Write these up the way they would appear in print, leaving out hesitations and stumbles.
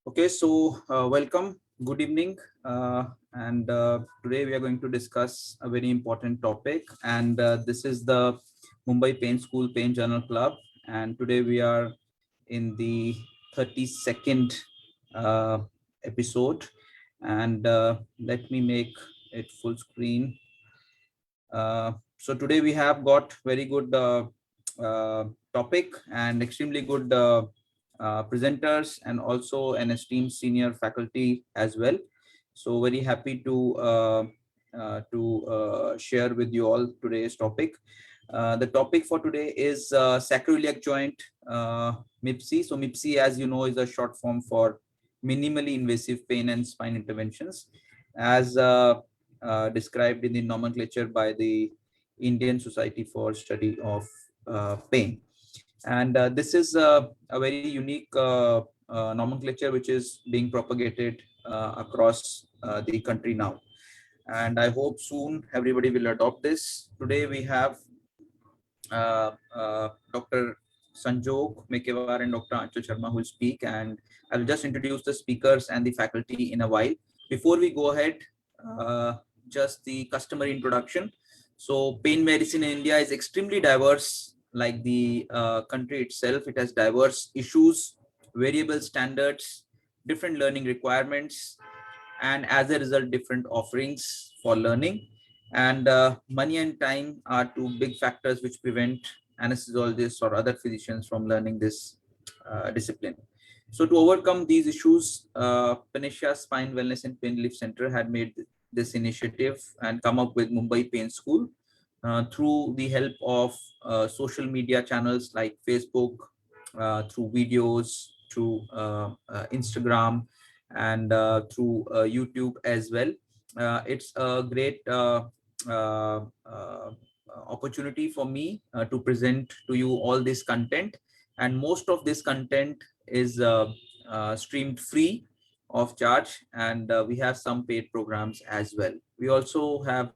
Okay, so welcome, good evening, and today we are going to discuss a very important topic, and this is the Mumbai Pain School Pain Journal Club, and today we are in the 32nd uh, episode, and let me make it full screen. So today we have got very good topic and extremely good presenters and also an esteemed senior faculty as well. So very happy to share with you all today's topic. The topic for today is sacroiliac joint MIPSI. So MIPSI, as you know, is a short form for minimally invasive pain and spine interventions, as described in the nomenclature by the Indian Society for Study of Pain. And this is a very unique nomenclature which is being propagated across the country now. And I hope soon everybody will adopt this. Today we have Dr. Sanjog Mekewar and Dr. Anshul Sharma who will speak, and I'll just introduce the speakers and the faculty in a while. Before we go ahead, uh, just the customary introduction. So pain medicine in India is extremely diverse, like the country itself. It has diverse issues, variable standards, different learning requirements, and as a result, different offerings for learning. And money and time are two big factors which prevent anesthesiologists or other physicians from learning this discipline. So to overcome these issues, Panisha Spine Wellness and Pain Relief Center had made this initiative and come up with Mumbai Pain School through the help of social media channels like Facebook, through videos, through Instagram, and through YouTube as well. It's a great opportunity for me to present to you all this content, and most of this content is streamed free of charge, and we have some paid programs as well. We also have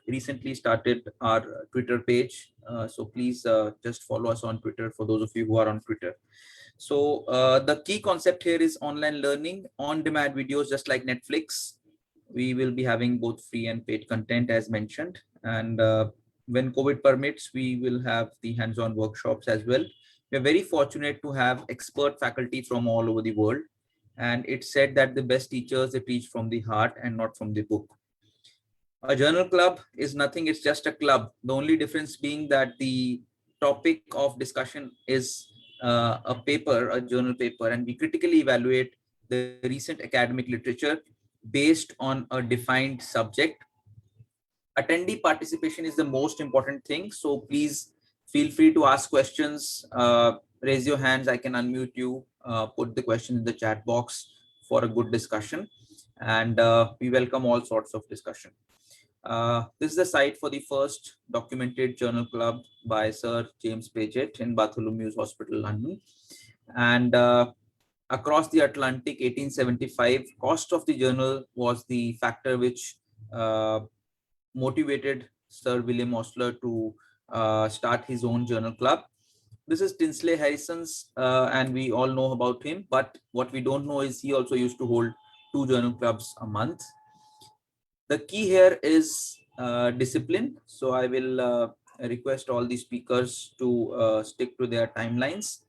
recently started our Twitter page, so please just follow us on Twitter for those of you who are on Twitter. So the key concept here is online learning, on-demand videos, just like Netflix. We will be having both free and paid content as mentioned. And when COVID permits, we will have the hands-on workshops as well. We're very fortunate to have expert faculty from all over the world. And it's said that the best teachers, they teach from the heart and not from the book. A journal club is nothing, it's just a club. The only difference being that the topic of discussion is a paper, a journal paper, and we critically evaluate the recent academic literature based on a defined subject. Attendee participation is the most important thing, so please feel free to ask questions. Raise your hands, I can unmute you, put the question in the chat box for a good discussion, and we welcome all sorts of discussion. This is the site for the first documented journal club by Sir James Paget in Bartholomew's Hospital, London. And across the Atlantic, 1875, cost of the journal was the factor which motivated Sir William Osler to start his own journal club. This is Tinsley Harrison's, and we all know about him, but what we don't know is he also used to hold 2 journal clubs a month. The key here is discipline. So I will request all the speakers to stick to their timelines.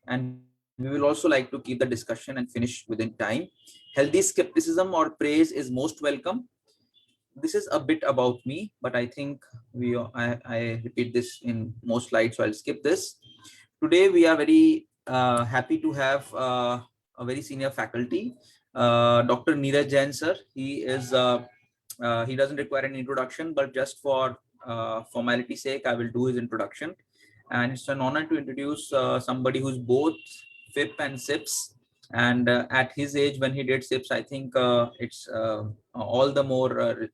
And we will also like to keep the discussion and finish within time. Healthy skepticism or praise is most welcome. This is a bit about me, but I think I repeat this in most slides, so I'll skip this. Today, we are very happy to have a very senior faculty, Dr. Neeraj Jain sir. He doesn't require an introduction, but just for formality sake, I will do his introduction. And it's an honor to introduce somebody who's both FIP and SIPS. And at his age, when he did SIPS, I think it's all the more,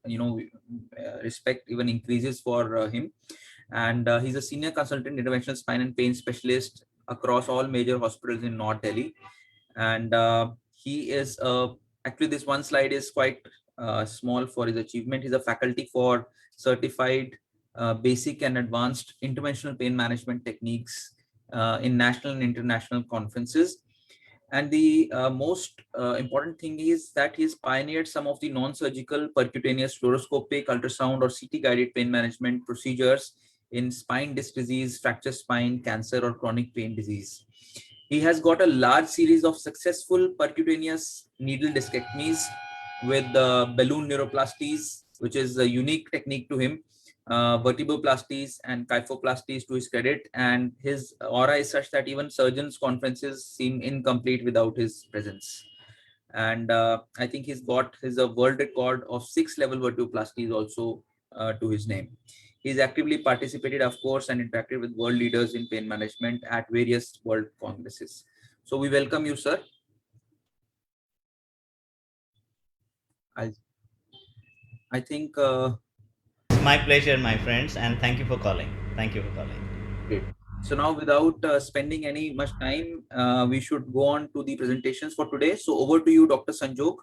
respect even increases for him. And he's a senior consultant interventional spine and pain specialist across all major hospitals in North Delhi. And he is actually, this one slide is quite small for his achievement. He's a faculty for certified basic and advanced interventional pain management techniques in national and international conferences. And the most important thing is that he's pioneered some of the non-surgical percutaneous fluoroscopic ultrasound or CT guided pain management procedures in spine disc disease, fracture spine, cancer, or chronic pain disease. He has got a large series of successful percutaneous needle discectomies with balloon neuroplasties, which is a unique technique to him, vertebroplasties and kyphoplasties to his credit. And his aura is such that even surgeons' conferences seem incomplete without his presence. And I think he's got his world record of 6 level vertebroplasties also to his name. He's actively participated, of course, and interacted with world leaders in pain management at various world congresses. So we welcome you, sir. I think. It's my pleasure, my friends, and thank you for calling. Thank you for calling. Great. So now, without spending any much time, we should go on to the presentations for today. So over to you, Dr. Sanjog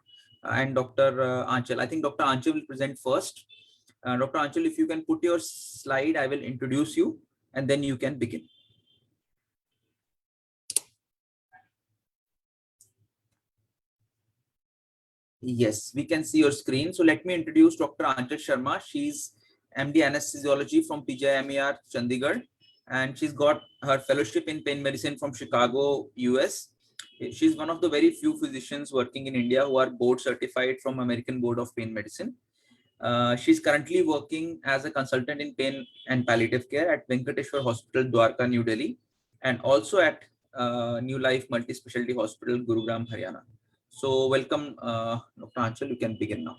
and Dr. Anchal. I think Dr. Anchal will present first. Dr. Anchal, if you can put your slide, I will introduce you and then you can begin. Yes, we can see your screen. So let me introduce Dr. Anchal Sharma. She's MD Anesthesiology from PGIMER Chandigarh, and she's got her fellowship in pain medicine from Chicago, US. She's one of the very few physicians working in India who are board certified from American Board of Pain Medicine. She's currently working as a consultant in pain and palliative care at Venkateshwar Hospital, Dwarka, New Delhi, and also at New Life Multi-Specialty Hospital, Gurugram, Haryana. So welcome, Dr. Anchal, you can begin now.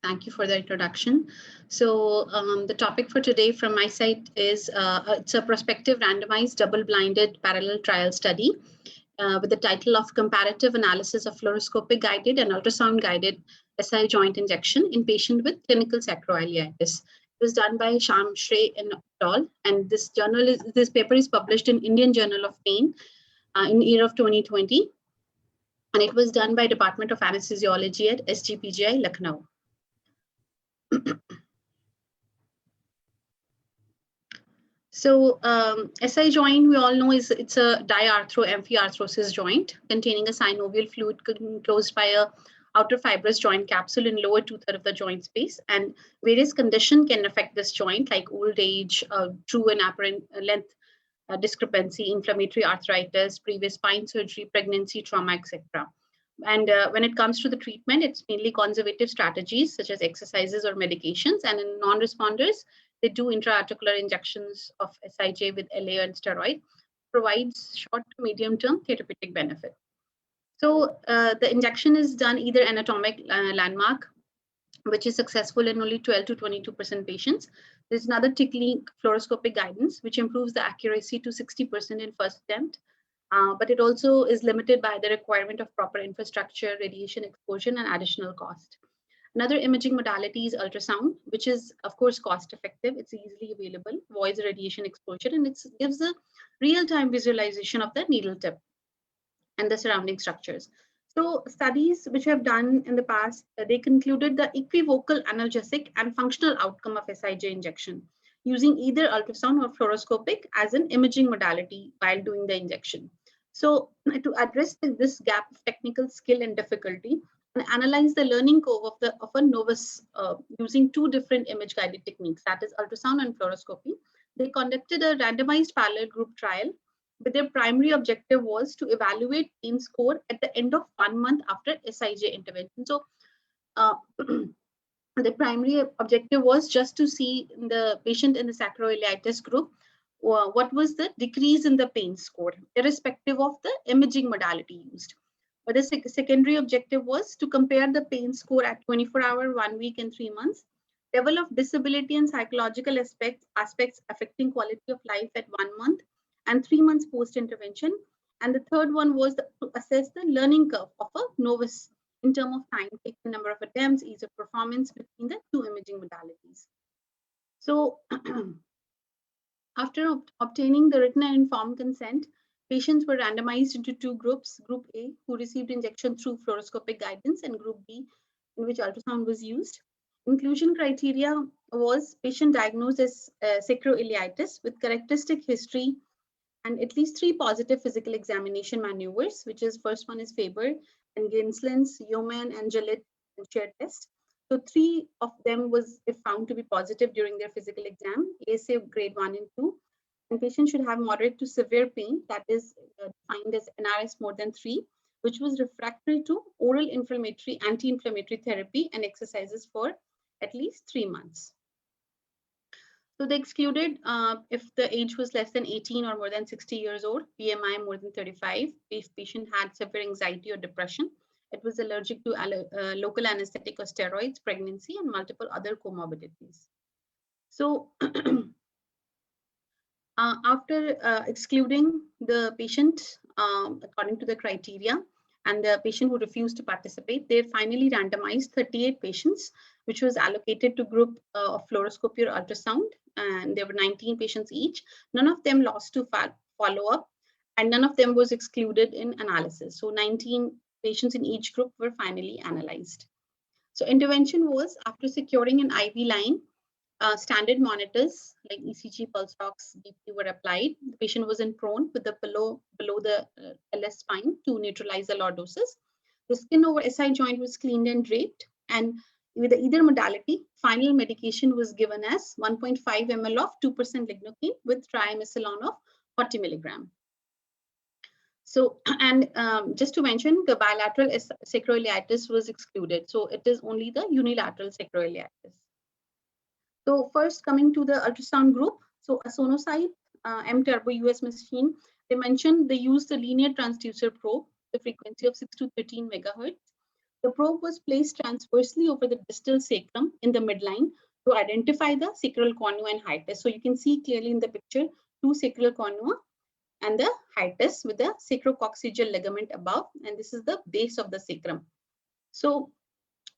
Thank you for the introduction. So the topic for today from my side is it's a prospective randomized double-blinded parallel trial study with the title of Comparative Analysis of Fluoroscopic Guided and Ultrasound Guided SI Joint Injection in Patient with Clinical Sacroiliitis. It was done by Sham Shrey and al. And this paper is published in Indian Journal of Pain in year of 2020. And it was done by Department of Anesthesiology at SGPGI, Lucknow. So SI joint, we all know, it's a diarthro-amphiarthrosis joint containing a synovial fluid enclosed by a outer fibrous joint capsule in lower two-thirds of the joint space. And various conditions can affect this joint, like old age, true and apparent length discrepancy, inflammatory arthritis, previous spine surgery, pregnancy, trauma, etc. And when it comes to the treatment, it's mainly conservative strategies such as exercises or medications. And in non-responders, they do intra-articular injections of SIJ with LA and steroid, provides short to medium-term therapeutic benefit. So the injection is done either anatomic landmark, which is successful in only 12 to 22% patients. There's another technique, fluoroscopic guidance, which improves the accuracy to 60% in first attempt. But it also is limited by the requirement of proper infrastructure, radiation exposure, and additional cost. Another imaging modality is ultrasound, which is, of course, cost effective. It's easily available, avoids radiation exposure, and it gives a real-time visualization of the needle tip and the surrounding structures. So studies which have done in the past, they concluded the equivocal analgesic and functional outcome of SIJ injection using either ultrasound or fluoroscopic as an imaging modality while doing the injection. So to address this gap of technical skill and difficulty, and analyze the learning curve of a novice using two different image guided techniques, that is ultrasound and fluoroscopy. They conducted a randomized parallel group trial, but their primary objective was to evaluate pain score at the end of 1 month after SIJ intervention. So the primary objective was just to see the patient in the sacroiliitis group, what was the decrease in the pain score, irrespective of the imaging modality used. But the secondary objective was to compare the pain score at 24-hour, 1 week, and 3 months, level of disability and psychological aspects affecting quality of life at 1 month and 3 months post-intervention. And the third one was to assess the learning curve of a novice in terms of time taken, number of attempts, ease of performance between the two imaging modalities. So after obtaining the written and informed consent, patients were randomized into two groups, Group A, who received injection through fluoroscopic guidance, and Group B, in which ultrasound was used. Inclusion criteria was patient diagnosed as sacroiliitis with characteristic history and at least 3 positive physical examination maneuvers, which is first one is Faber and Ginslin's, Yeoman and Gillette chair test. So 3 of them was found to be positive during their physical exam, ASA grade 1 and 2. And patient should have moderate to severe pain, that is defined as NRS more than 3, which was refractory to oral inflammatory, anti-inflammatory therapy and exercises for at least 3 months. So they excluded if the age was less than 18 or more than 60 years old, BMI more than 35, if patient had severe anxiety or depression, it was allergic to local anesthetic or steroids, pregnancy, and multiple other comorbidities. So after excluding the patient according to the criteria and the patient who refused to participate, they finally randomized 38 patients, which was allocated to group of fluoroscopy or ultrasound, and there were 19 patients each. None of them lost to follow-up, and none of them was excluded in analysis. So 19 patients in each group were finally analyzed. So intervention was after securing an IV line, standard monitors like ECG, pulse ox, BP were applied. The patient was in prone with the below the LS spine to neutralize the lordosis. The skin over SI joint was cleaned and draped, and with either modality, final medication was given as 1.5 ml of 2% lignocaine with triamcinolone of 40 milligram. So, and just to mention, the bilateral sacroiliitis was excluded. So it is only the unilateral sacroiliitis. So first coming to the ultrasound group, so a Sonosite M-Turbo US machine, they mentioned they used the linear transducer probe, the frequency of 6 to 13 megahertz. The probe was placed transversely over the distal sacrum in the midline to identify the sacral conua and hiatus. So you can see clearly in the picture, 2 sacral conua and the hiatus with the sacrococcygeal ligament above, and this is the base of the sacrum. So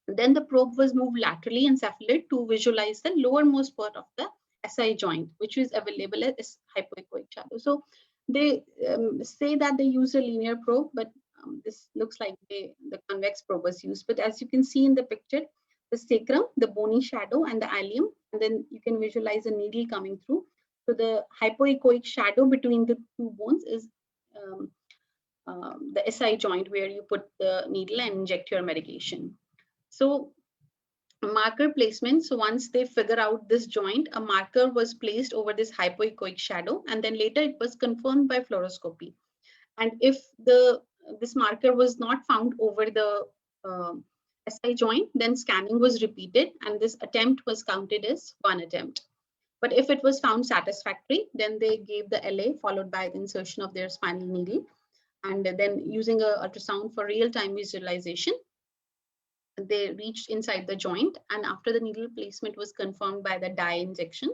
then the probe was moved laterally and cephalid to visualize the lowermost part of the SI joint, which is available as hypoechoic shadow. So they say that they use a linear probe, but this looks like the convex probe was used. But as you can see in the picture, the sacrum, the bony shadow, and the ilium, and then you can visualize a needle coming through. So the hypoechoic shadow between the 2 bones is the SI joint where you put the needle and inject your medication. So marker placement, so once they figure out this joint, a marker was placed over this hypoechoic shadow, and then later it was confirmed by fluoroscopy. And if this marker was not found over the SI joint, then scanning was repeated, and this attempt was counted as 1 attempt. But if it was found satisfactory, then they gave the LA followed by the insertion of their spinal needle, and then using an ultrasound for real-time visualization, they reached inside the joint, and after the needle placement was confirmed by the dye injection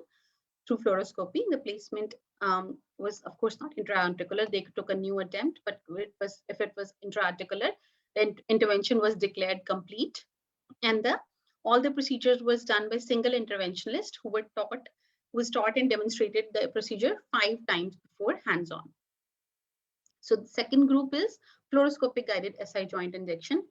through fluoroscopy, the placement was of course not intra-articular. They took a new attempt, but if it was intra-articular, then intervention was declared complete, and all the procedures was done by single interventionalist who was taught and demonstrated the procedure 5 times before hands-on. So the second group is fluoroscopic guided SI joint injection.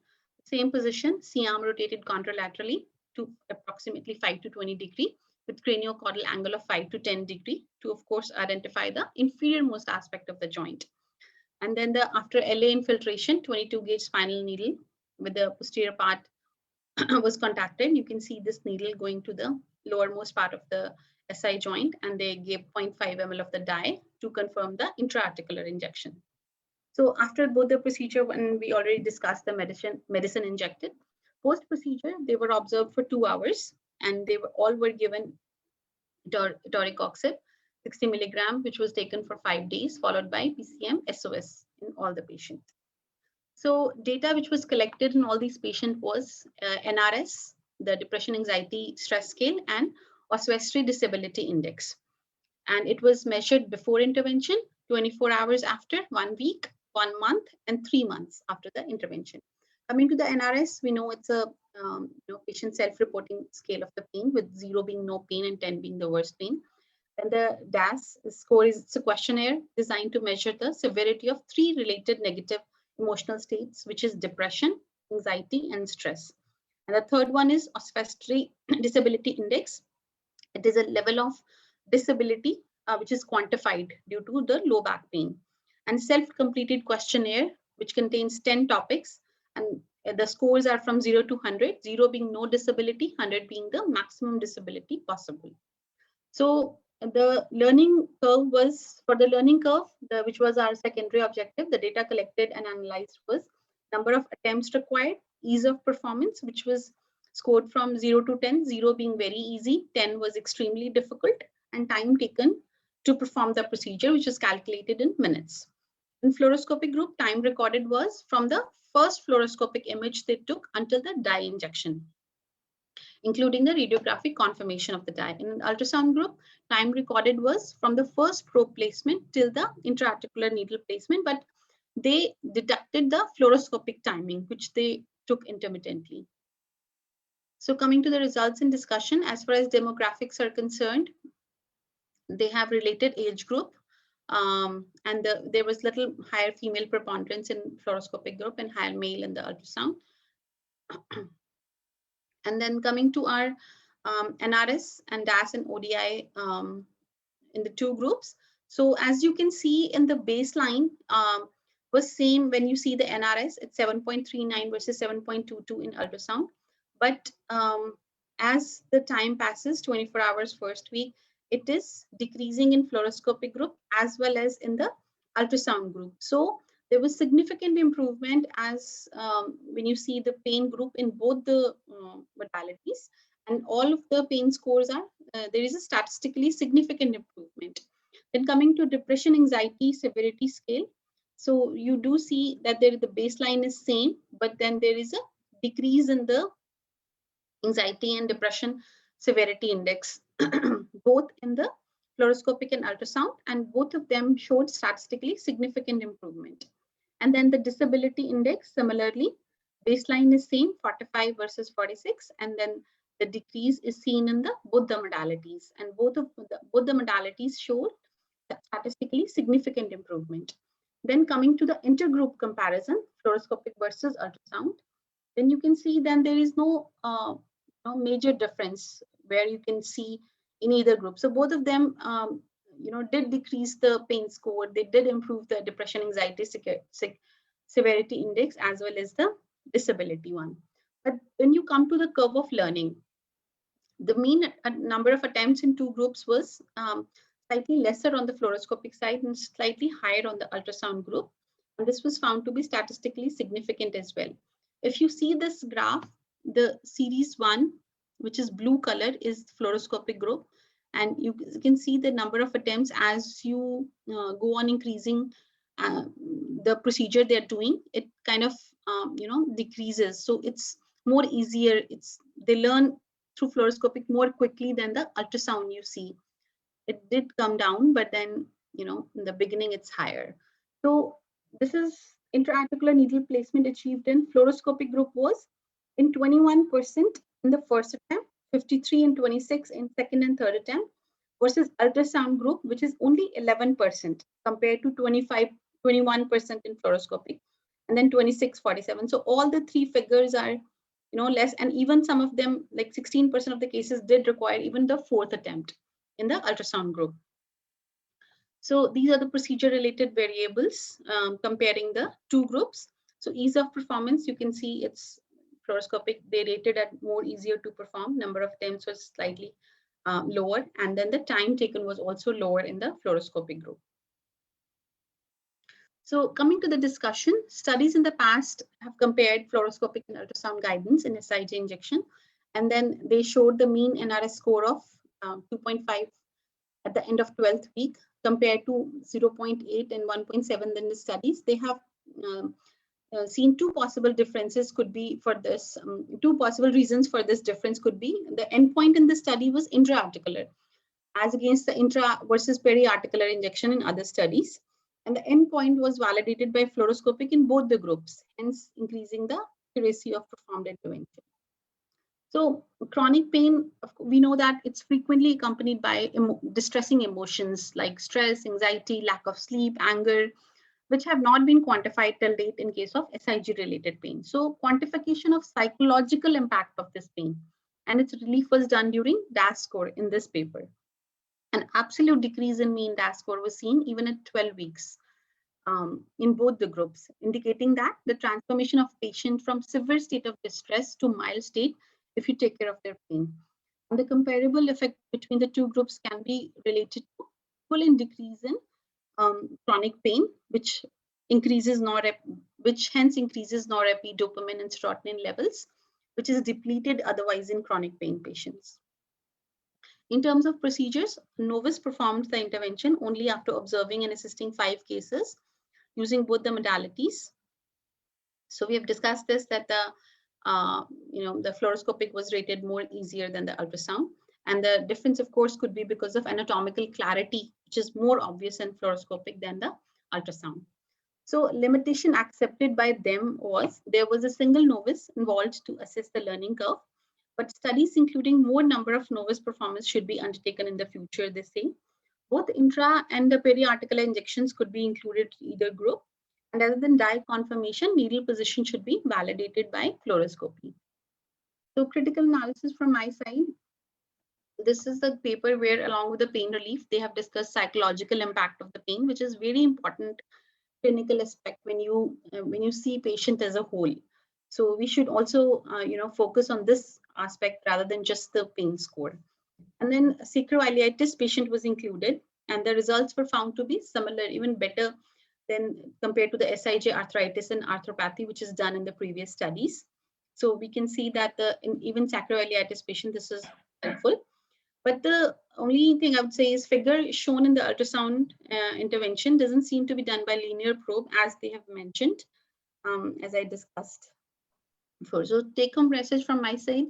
Same position, C-arm rotated contralaterally to approximately 5 to 20 degree with craniocaudal angle of 5 to 10 degree to, of course, identify the inferior most aspect of the joint. And then after LA infiltration, 22 gauge spinal needle with the posterior part was contacted. You can see this needle going to the lowermost part of the SI joint, and they gave 0.5 ml of the dye to confirm the intra-articular injection. So after both the procedure, when we already discussed the medicine injected, post-procedure, they were observed for 2 hours, and they all were given toricoxib, 60 milligram, which was taken for 5 days, followed by PCM SOS in all the patients. So data which was collected in all these patients was NRS, the Depression Anxiety Stress Scale, and Oswestry Disability Index. And it was measured before intervention, 24 hours after, 1 week, 1 month, and 3 months after the intervention. Coming to the NRS, we know it's a patient self-reporting scale of the pain, with 0 being no pain and 10 being the worst pain. And the DAS score is a questionnaire designed to measure the severity of 3 related negative emotional states, which is depression, anxiety, and stress. And the third one is Oswestry Disability Index, It is a level of disability which is quantified due to the low back pain. And self-completed questionnaire, which contains 10 topics, and the scores are from 0 to 100, 0 being no disability, 100 being the maximum disability possible. So the learning curve was, for the learning curve, which was our secondary objective, the data collected and analyzed was number of attempts required, ease of performance, which was scored from 0 to 10, 0 being very easy, 10 was extremely difficult, and time taken to perform the procedure, which is calculated in minutes. In fluoroscopic group, time recorded was from the first fluoroscopic image they took until the dye injection, including the radiographic confirmation of the dye. In an ultrasound group, time recorded was from the first probe placement till the intraarticular needle placement, but they deducted the fluoroscopic timing, which they took intermittently. So coming to the results and discussion, as far as demographics are concerned, they have related age group, and there was little higher female preponderance in fluoroscopic group and higher male in the ultrasound. And then coming to our NRS and DAS and ODI in the two groups. So as you can see in the baseline was same when you see the NRS, it's 7.39 versus 7.22 in ultrasound. But as the time passes, 24 hours first week, it is decreasing in fluoroscopic group as well as in the ultrasound group. So there was significant improvement as when you see the pain group in both the modalities, and all of the pain scores are, there is a statistically significant improvement. Then coming to depression, anxiety, severity scale. So you do see that the baseline is same, but then there is a decrease in the anxiety and depression severity index, both in the fluoroscopic and ultrasound, and both of them showed statistically significant improvement. And then the disability index, similarly, baseline is same, 45 versus 46, and then the decrease is seen in both the modalities, and both the modalities showed statistically significant improvement. Then coming to the intergroup comparison, fluoroscopic versus ultrasound, then you can see then there is no major difference where you can see in either group. So both of them did decrease the pain score. They did improve the depression, anxiety, severity index, as well as the disability one. But when you come to the curve of learning, the mean number of attempts in two groups was slightly lesser on the fluoroscopic side and slightly higher on the ultrasound group. And this was found to be statistically significant as well. If you see this graph, the series 1, which is blue color, is fluoroscopic group. And you can see the number of attempts as you go on increasing the procedure they're doing, it kind of decreases. So it's more easier. They learn through fluoroscopic more quickly than the ultrasound you see. It did come down, but then in the beginning it's higher. So this is intraarticular needle placement achieved in fluoroscopic group was in 21% in the first attempt, 53 and 26 in second and third attempt, versus ultrasound group, which is only 11% compared to 21% in fluoroscopic, and then 26, 47. So all the three figures are less, and even some of them, like 16% of the cases, did require even the fourth attempt in the ultrasound group. So these are the procedure related variables comparing the two groups. So ease of performance, you can see it's fluoroscopic, they rated at more easier to perform. Number of attempts was slightly lower, and then the time taken was also lower in the fluoroscopic group. So coming to the discussion, studies in the past have compared fluoroscopic and ultrasound guidance in SIJ injection, and then they showed the mean NRS score of 2.5 at the end of 12th week compared to 0.8 and 1.7 in the studies. They have seen two possible differences could be for this, two possible reasons for this difference could be the endpoint in the study was intra-articular as against the intra versus peri-articular injection in other studies. And the endpoint was validated by fluoroscopic in both the groups, hence increasing the accuracy of performed intervention. So chronic pain, we know that it's frequently accompanied by distressing emotions like stress, anxiety, lack of sleep, anger, which have not been quantified till date in case of SIG related pain. So quantification of psychological impact of this pain and its relief was done during DAS score in this paper. An absolute decrease in mean DAS score was seen even at 12 weeks in both the groups, indicating that the transformation of patient from severe state of distress to mild state if you take care of their pain. And the comparable effect between the two groups can be related to full and decrease in chronic pain, which hence increases norepi, dopamine, and serotonin levels, which is depleted otherwise in chronic pain patients. In terms of procedures, Novus performed the intervention only after observing and assisting 5 cases using both the modalities. So we have discussed this, that the fluoroscopic was rated more easier than the ultrasound. And the difference, of course, could be because of anatomical clarity, which is more obvious in fluoroscopic than the ultrasound. So limitation accepted by them was there was a single Novus involved to assess the learning curve, but studies including more number of Novus performance should be undertaken in the future, they say. Both intra and the periarticular injections could be included in either group. And other than dye confirmation, needle position should be validated by fluoroscopy. So critical analysis from my side. This is the paper where, along with the pain relief, they have discussed psychological impact of the pain, which is very important clinical aspect when you see patient as a whole. So we should also focus on this aspect rather than just the pain score. And then sacroiliitis patient was included, and the results were found to be similar, even better than compared to the SIJ arthritis and arthropathy, which is done in the previous studies. So we can see that in even sacroiliitis patient, this is helpful. But the only thing I would say is figure shown in the ultrasound intervention doesn't seem to be done by linear probe, as they have mentioned, as I discussed before. So take home message from my side,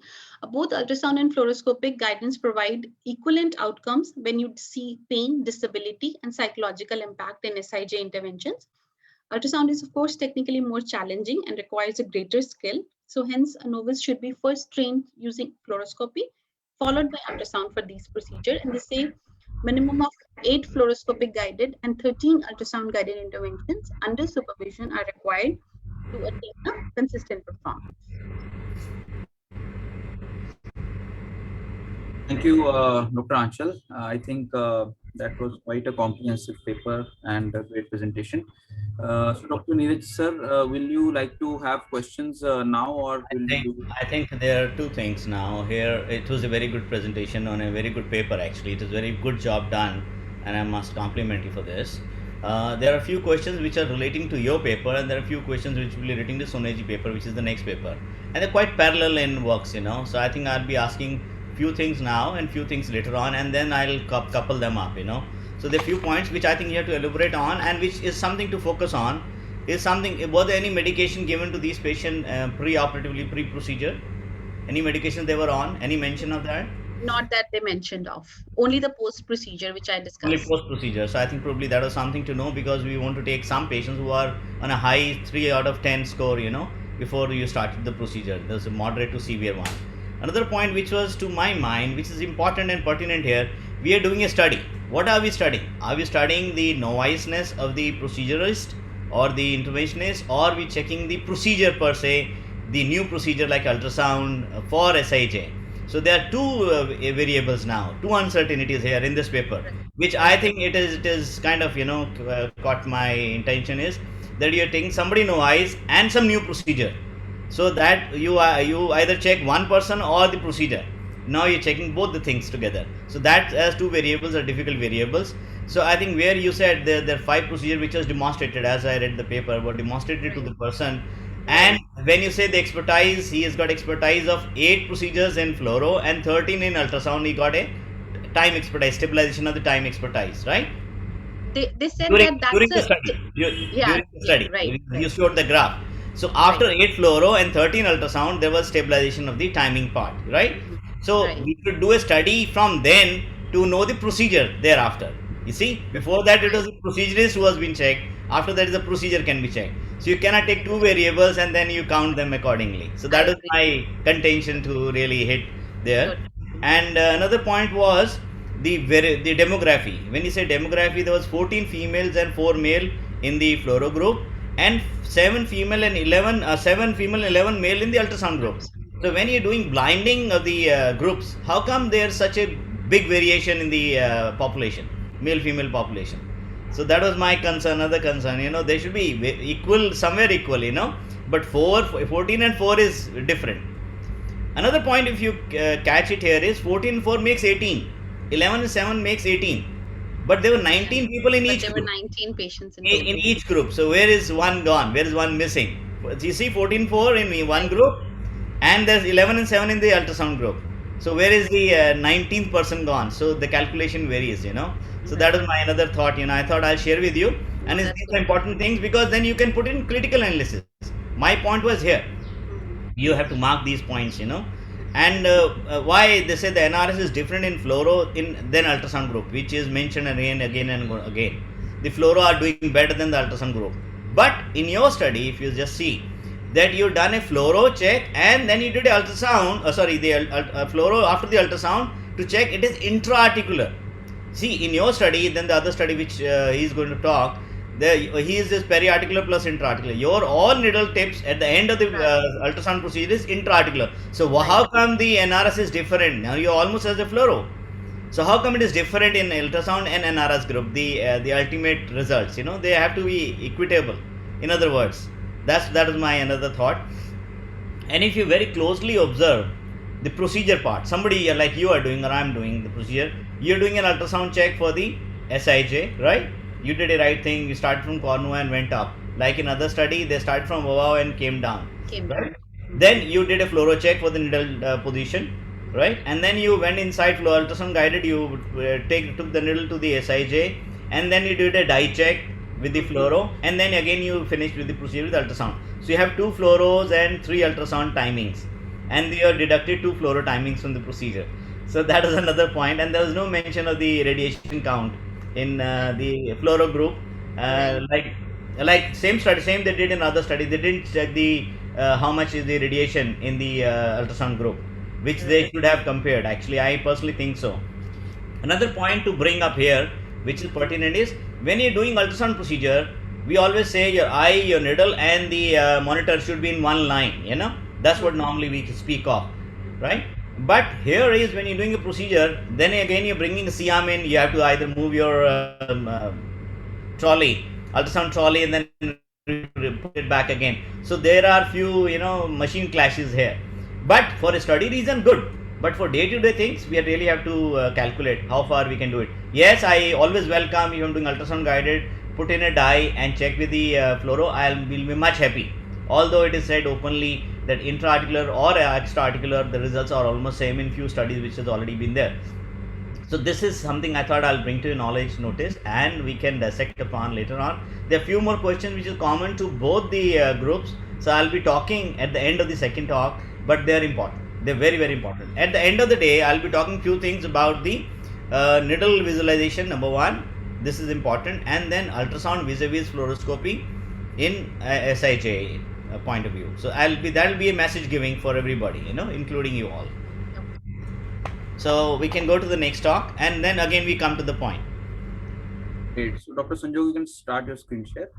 both ultrasound and fluoroscopic guidance provide equivalent outcomes when you see pain, disability, and psychological impact in SIJ interventions. Ultrasound is, of course, technically more challenging and requires a greater skill. So hence, a novice should be first trained using fluoroscopy, followed by ultrasound for these procedures. And they say minimum of 8 fluoroscopic guided and 13 ultrasound guided interventions under supervision are required to attain a consistent performance. Thank you, Dr. Anchal. I think that was quite a comprehensive paper and a great presentation. So Dr. Neeraj sir, will you like to have questions now, or I think there are two things now here. It was a very good presentation on a very good paper, actually. It was a very good job done, and I must compliment you for this. There are a few questions which are relating to your paper, and there are a few questions which will be relating to Soneji paper, which is the next paper. And they're quite parallel in works, So I think I'll be asking few things now and few things later on, and then I'll couple them up, So there are few points which I think you have to elaborate on, and which is something to focus on. Was there any medication given to these patients pre-operatively, pre-procedure? Any medication they were on? Any mention of that? Not that they mentioned of. Only the post-procedure, which I discussed. Only post-procedure. So I think probably that was something to know, because we want to take some patients who are on a high 3 out of 10 score, before you started the procedure. There's a moderate to severe one. Another point which was to my mind, which is important and pertinent here, we are doing a study. What are we studying? Are we studying the noviceness of the procedurist or the interventionist, or are we checking the procedure per se, the new procedure like ultrasound for SIJ? So there are two variables now, two uncertainties here in this paper, which I think it is kind of, caught my intention is that you are taking somebody novice and some new procedure. So that you either check one person or the procedure. Now you're checking both the things together. So that as two variables are difficult variables. So I think where you said there are 5 procedures which was demonstrated, as I read the paper, were demonstrated to the person. And when you say the expertise, he has got expertise of 8 procedures in fluoro and 13 in ultrasound. He got a time expertise, stabilization of the time expertise, right? They said during the study. During the study, right. You showed the graph. So after 8 fluoro and 13 ultrasound, there was stabilization of the timing part, right? So we could do a study from then to know the procedure thereafter. You see, before that it was the procedurist who has been checked. After that, the procedure can be checked. So you cannot take 2 variables and then you count them accordingly. So that is my contention to really hit there. And another point was the demography. When you say demography, there was 14 females and 4 male in the fluoro group, and 7 female and 11 male in the ultrasound group. So when you're doing blinding of the groups, how come there's such a big variation in the population, male-female population? So that was my concern, another concern. They should be equal, somewhere equal, but 14 and 4 is different. Another point, if you catch it here, is 14 and 4 makes 18, 11 and 7 makes 18, but there were 19 people in each there group. were 19 patients in In each group. So where is one gone? Where is one missing? You see 14 4 in one group, and there's 11 and 7 in the ultrasound group. So where is the 19th person gone? So the calculation varies. So that is my another thought. I thought I'll share with you, and That's these are important things because then you can put in critical analysis. My point was here. You have to mark these points. And why they say the NRS is different in fluoro than ultrasound group, which is mentioned again and again. The fluoro are doing better than the ultrasound group. But in your study, if you just see that you've done a fluoro check and then you did a ultrasound, the fluoro after the ultrasound to check it is intra-articular. See, in your study, then the other study which he is going to talk, he is this periarticular plus intra-articular. Your all needle tips at the end of the ultrasound procedure is intra-articular. So how come the NRS is different? Now you almost as a fluoro. So how come it is different in ultrasound and NRS group? The ultimate results, they have to be equitable. In other words, that is my another thought. And if you very closely observe the procedure part, somebody like you are doing or I'm doing the procedure, you're doing an ultrasound check for the SIJ, right? You did a right thing. You started from cornua and went up. Like in other study, they started from above and came down. Right? Then you did a fluoro check for the needle position, right? And then you went inside flow ultrasound guided. You took the needle to the SIJ, and then you did a dye check with the fluoro, and then again you finished with the procedure with ultrasound. So you have 2 fluoros and 3 ultrasound timings, and you have deducted 2 fluoro timings from the procedure. So that is another point, and there was no mention of the radiation count in the fluoro group. Like same study, same they did in other study. They didn't check the how much is the radiation in the ultrasound group, which they should have compared. Actually, I personally think so. Another point to bring up here, which is pertinent, is when you're doing ultrasound procedure, we always say your eye, your needle, and the monitor should be in one line. That's what normally we speak of, right? But here is when you're doing a procedure, then again you're bringing a C-arm in. You have to either move your trolley, ultrasound trolley, and then put it back again. So there are few machine clashes here. But for a study reason, good. But for day-to-day things, we really have to calculate how far we can do it. Yes, I always welcome if I'm doing ultrasound guided, put in a dye and check with the fluoro. Will be much happy. Although it is said openly that intra-articular or extra-articular, the results are almost same in few studies which has already been there. So this is something I thought I'll bring to your knowledge, notice, and we can dissect upon later on. There are few more questions which is common to both the groups. So I'll be talking at the end of the second talk, but they're important. They're very, very important. At the end of the day, I'll be talking few things about the needle visualization, number 1. This is important. And then ultrasound vis-a-vis fluoroscopy in SIJ point of view. So that will be a message giving for everybody, including you all. So we can go to the next talk, and then again we come to the point. Great. So Dr. Sanjog, you can start your screen share.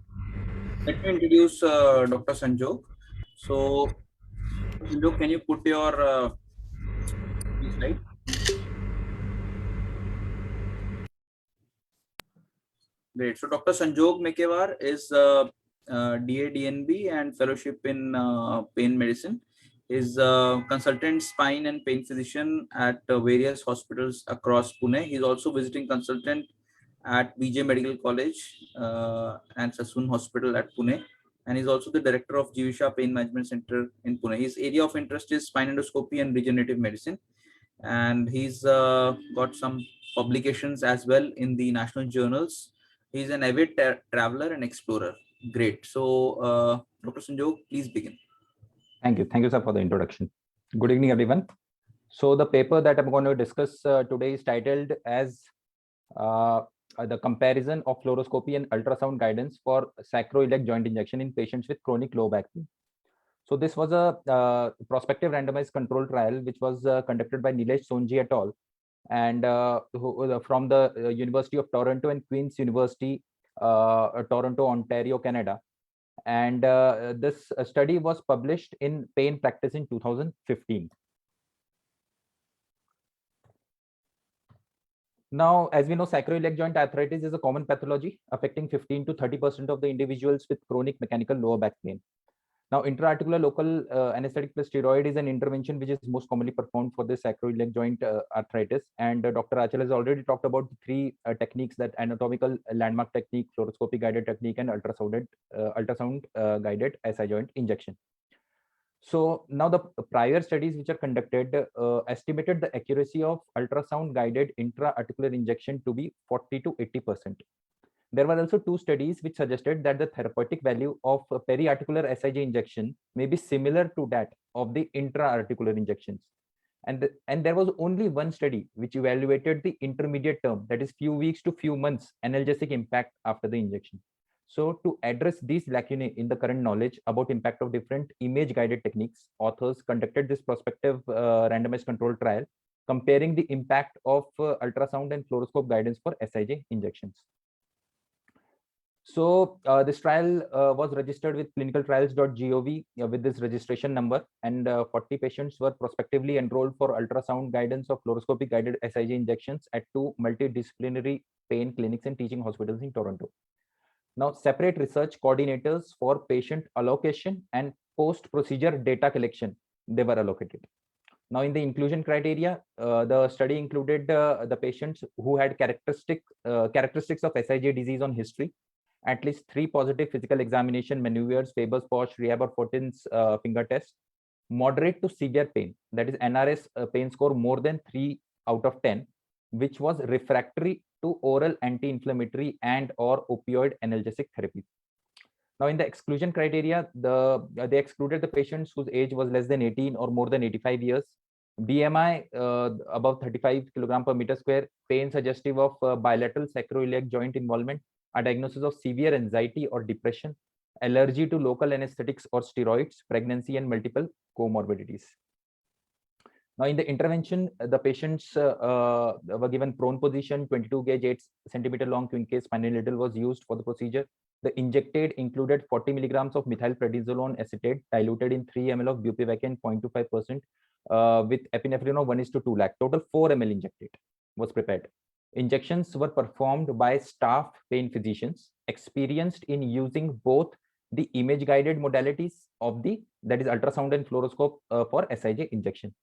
Let me introduce Dr. Sanjog. So Sanjog, can you put your slide? Great. So Dr. Sanjog Mekewar is DA DNB and fellowship in pain medicine. Is a consultant spine and pain physician at various hospitals across Pune. He's also visiting consultant at BJ Medical College and Sassoon Hospital at Pune. And he's also the director of Jivisha Pain Management Center in Pune. His area of interest is spine endoscopy and regenerative medicine. And he's got some publications as well in the national journals. He's an avid traveler and explorer. Great. So Dr. Sanjog, please begin. Thank you, sir, for the introduction. Good evening, everyone. So the paper that I'm going to discuss today is titled as the comparison of fluoroscopy and ultrasound guidance for sacroiliac joint injection in patients with chronic low back pain. So this was a prospective randomized control trial which was conducted by Nilesh Sonji et al. And from the University of Toronto and Queen's University, Toronto, Ontario, Canada. And this study was published in Pain Practice in 2015. Now, as we know, sacroiliac joint arthritis is a common pathology affecting 15 to 30% of the individuals with chronic mechanical lower back pain. Now, intra-articular local anesthetic plus steroid is an intervention which is most commonly performed for the sacroiliac joint arthritis. And Dr. Achal has already talked about the three techniques, that anatomical landmark technique, fluoroscopy guided technique, and ultrasound guided SI joint injection. So now the prior studies which are conducted estimated the accuracy of ultrasound guided intra-articular injection to be 40 to 80%. There were also two studies which suggested that the therapeutic value of peri-articular SIJ injection may be similar to that of the intra-articular injections. And there was only one study which evaluated the intermediate term, that is few weeks to few months analgesic impact after the injection. So to address these lacunae in the current knowledge about impact of different image guided techniques, authors conducted this prospective randomized control trial comparing the impact of ultrasound and fluoroscope guidance for SIJ injections. So this trial was registered with clinicaltrials.gov with this registration number, and 40 patients were prospectively enrolled for ultrasound guidance of fluoroscopic guided SIJ injections at 2 multidisciplinary pain clinics and teaching hospitals in Toronto. Now, separate research coordinators for patient allocation and post-procedure data collection, they were allocated. Now, in the inclusion criteria, the study included the patients who had characteristics of SIJ disease on history, at least 3 positive physical examination maneuvers, Faber's Posh, Rehab, or Fortin's finger test, moderate to severe pain, that is NRS pain score more than 3 out of 10, which was refractory to oral anti-inflammatory and or opioid analgesic therapy. Now, in the exclusion criteria, they excluded the patients whose age was less than 18 or more than 85 years, BMI above 35 kilogram per meter square, pain suggestive of bilateral sacroiliac joint involvement, a diagnosis of severe anxiety or depression, allergy to local anesthetics or steroids, pregnancy, and multiple comorbidities. Now, in the intervention, the patients were given prone position, 22 gauge 8 centimeter long twin case spinal needle was used for the procedure. The injected included 40 milligrams of methylprednisolone acetate diluted in 3 ml of bupivacaine 0.25% with epinephrine of 1:2 lakh. Total 4 ml injected was prepared. Injections were performed by staff pain physicians experienced in using both the image guided modalities of that is ultrasound and fluoroscope for SIJ injection.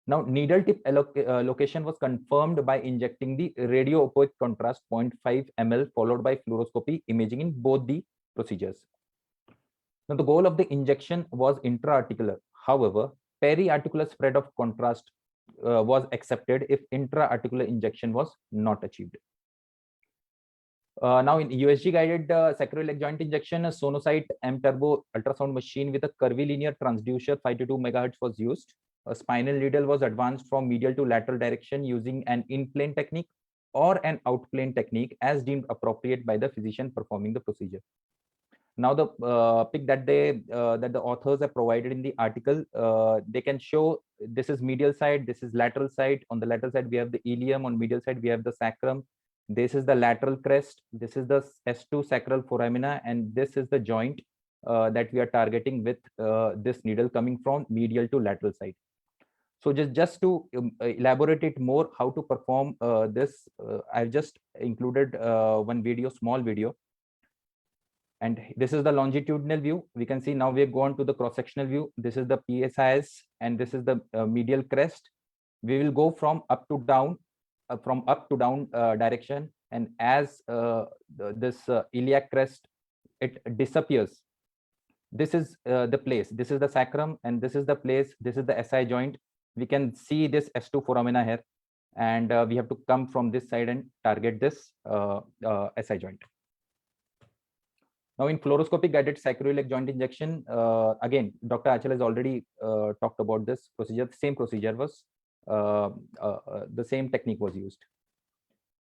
Now, needle tip location was confirmed by injecting the radio-opioid contrast 0.5 ml followed by fluoroscopy imaging in both the procedures. Now, the goal of the injection was intra-articular. However, peri-articular spread of contrast was accepted if intra-articular injection was not achieved. Now, in USG guided sacroiliac joint injection, a Sonosite M Turbo ultrasound machine with a curvilinear transducer 522 MHz was used. A spinal needle was advanced from medial to lateral direction using an in-plane technique or an out-plane technique as deemed appropriate by the physician performing the procedure. Now, the pic that the authors have provided in the article, they can show this is medial side, this is lateral side. On the lateral side, we have the ilium. On medial side, we have the sacrum. This is the lateral crest. This is the S2 sacral foramina, and this is the joint that we are targeting with this needle coming from medial to lateral side. So just to elaborate it more, how to perform this, I've just included one video, small video. And this is the longitudinal view. We can see now we have gone to the cross-sectional view. This is the PSIS, and this is the medial crest. We will go from up to down direction. And as this iliac crest, it disappears. This is the place. This is the sacrum, and this is the place. This is the SI joint. We can see this S2 foramina here, and we have to come from this side and target this SI joint. Now, in fluoroscopic guided sacroiliac joint injection, again, Dr. Achal has already talked about this procedure. The same procedure was, the same technique was used.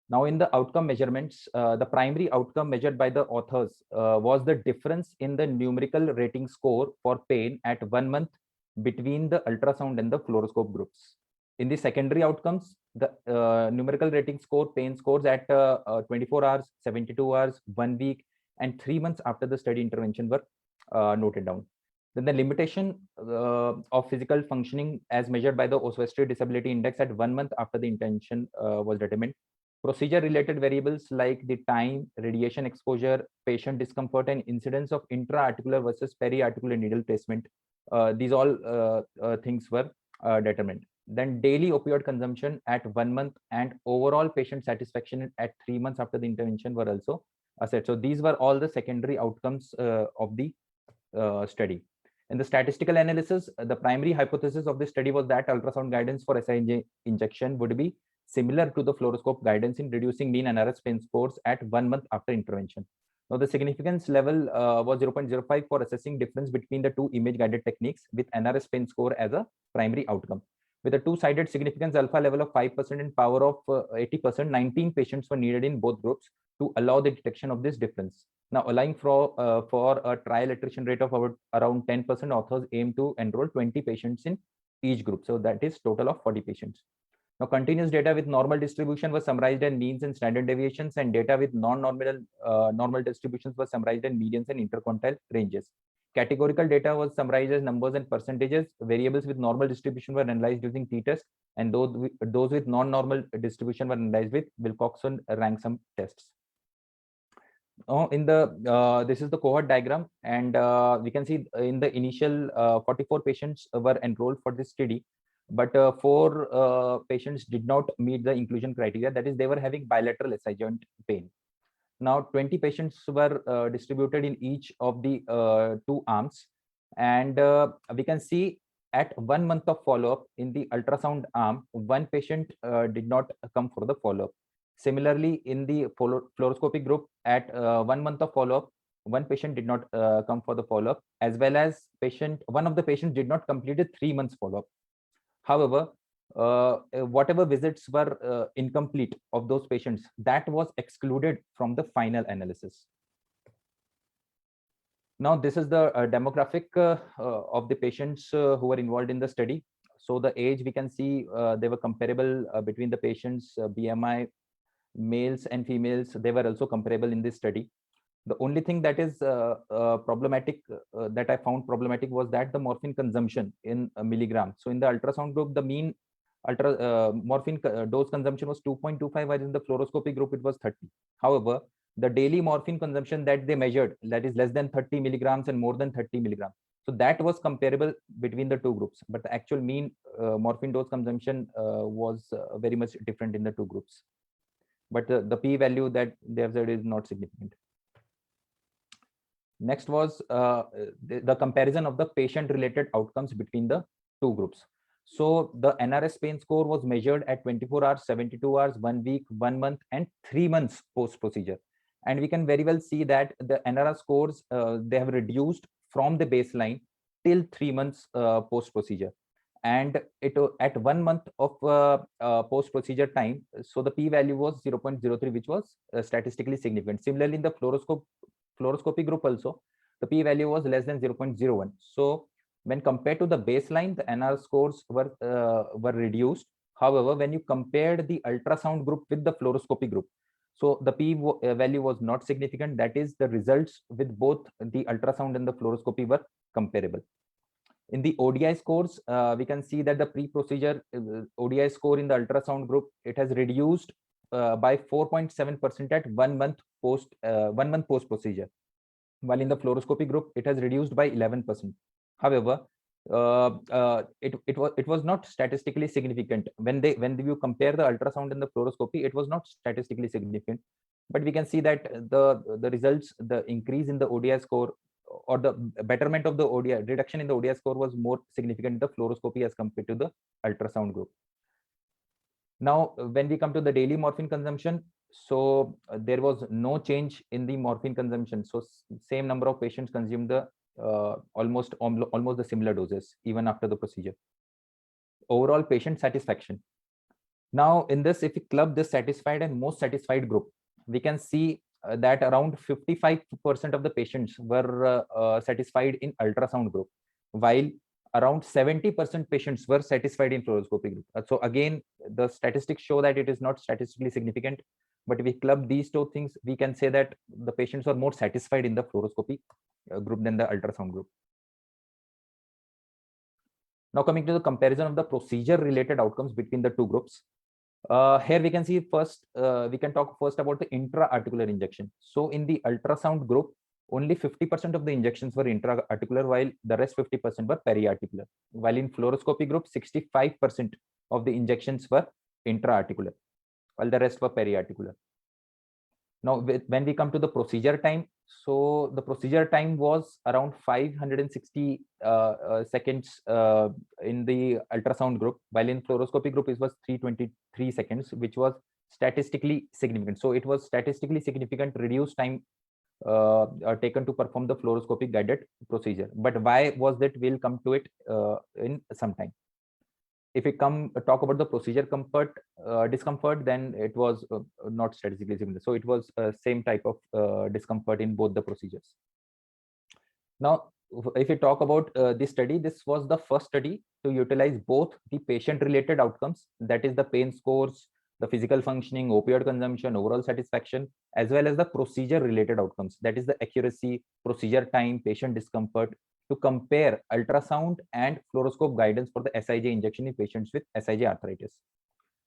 Now, in the outcome measurements, the primary outcome measured by the authors was the difference in the numerical rating score for pain at 1 month between the ultrasound and the fluoroscope groups. In the secondary outcomes, the numerical rating score, pain scores at 24 hours, 72 hours, 1 week, and 3 months after the study intervention were noted down. Then the limitation of physical functioning as measured by the Oswestry Disability Index at 1 month after the intervention was determined. Procedure-related variables like the time, radiation exposure, patient discomfort, and incidence of intra-articular versus peri-articular needle placement. These all things were determined. Then daily opioid consumption at 1 month and overall patient satisfaction at 3 months after the intervention were also assessed. So these were all the secondary outcomes of the study. In the statistical analysis, the primary hypothesis of the study was that ultrasound guidance for SI injection would be similar to the fluoroscope guidance in reducing mean NRS pain scores at 1 month after intervention. Now, the significance level was 0.05 for assessing difference between the two image-guided techniques with NRS pain score as a primary outcome. With a two-sided significance alpha level of 5% and power of 80%, 19 patients were needed in both groups to allow the detection of this difference. Now, allowing for a trial attrition rate of around 10%, authors aim to enroll 20 patients in each group. So that is total of 40 patients. Now, continuous data with normal distribution was summarized in means and standard deviations, and data with non-normal normal distributions was summarized in medians and interquartile ranges. Categorical data was summarized as numbers and percentages. Variables with normal distribution were analyzed using t-test, and those with non-normal distribution were analyzed with Wilcoxon-Rank-Sum tests. In the this is the cohort diagram, and we can see in the initial 44 patients were enrolled for this study, but 4 patients did not meet the inclusion criteria. That is, they were having bilateral SI joint pain. Now 20 patients were distributed in each of the 2 arms, and we can see at 1 month of follow-up in the ultrasound arm, 1 patient did not come for the follow-up. Similarly, in the fluoroscopy group, at 1 month of follow-up, 1 patient did not come for the follow-up, as well as one of the patients did not complete a 3 months follow-up. However, whatever visits were incomplete of those patients, that was excluded from the final analysis. Now, this is the demographic of the patients who were involved in the study. So the age, we can see they were comparable between the patients, BMI, males and females, they were also comparable in this study. The only thing that is problematic, that I found problematic, was that the morphine consumption in milligrams. So in the ultrasound group, the mean morphine dose consumption was 2.25, while in the fluoroscopy group it was 30. However, the daily morphine consumption that they measured, that is less than 30 milligrams and more than 30 milligrams. So that was comparable between the 2 groups, but the actual mean morphine dose consumption was very much different in the 2 groups. But the p-value that they have said is not significant. Next was the comparison of the patient-related outcomes between the 2 groups. So the NRS pain score was measured at 24 hours, 72 hours, 1 week, 1 month, and 3 months post-procedure. And we can very well see that the NRS scores, they have reduced from the baseline till 3 months post-procedure. And it at 1 month of post-procedure time, so the p-value was 0.03, which was statistically significant. Similarly, in the fluoroscopy group also, the p-value was less than 0.01. So when compared to the baseline, the NR scores were reduced. However, when you compared the ultrasound group with the fluoroscopy group, so the p-value was not significant. That is, the results with both the ultrasound and the fluoroscopy were comparable. In the ODI scores, we can see that the pre-procedure ODI score in the ultrasound group, it has reduced by 4.7% at 1 month post-procedure, while in the fluoroscopy group, it has reduced by 11%. However, it was not statistically significant. When you compare the ultrasound and the fluoroscopy, it was not statistically significant. But we can see that the results, the increase in the ODI score, or the betterment of the ODI, reduction in the ODI score, was more significant in the fluoroscopy as compared to the ultrasound group. Now, when we come to the daily morphine consumption, so there was no change in the morphine consumption. So same number of patients consumed the almost the similar doses even after the procedure. Overall patient satisfaction. Now, in this, if we club the satisfied and most satisfied group, we can see that around 55% of the patients were satisfied in ultrasound group, while around 70% patients were satisfied in fluoroscopy group. So again, the statistics show that it is not statistically significant, But if we club these two things, we can say that the patients are more satisfied in the fluoroscopy group than the ultrasound group. Now coming to the comparison of the procedure related outcomes between the two groups. Here we can see first, we can talk first about the intra-articular injection. So in the ultrasound group, only 50% of the injections were intra-articular, while the rest 50% were peri-articular. While in fluoroscopy group, 65% of the injections were intra-articular, while the rest were peri-articular. Now, when we come to the procedure time, so the procedure time was around 560 seconds in the ultrasound group, while in fluoroscopy group it was 323 seconds, which was statistically significant. So it was statistically significant reduced time taken to perform the fluoroscopic guided procedure. But why was that? We'll come to it in some time. If we talk about the procedure discomfort, then it was not statistically significant. So it was same type of discomfort in both the procedures. Now, if we talk about this study, this was the first study to utilize both the patient-related outcomes, that is the pain scores, the physical functioning, opioid consumption, overall satisfaction, as well as the procedure-related outcomes, that is the accuracy, procedure time, patient discomfort, to compare ultrasound and fluoroscope guidance for the SIJ injection in patients with SIJ arthritis.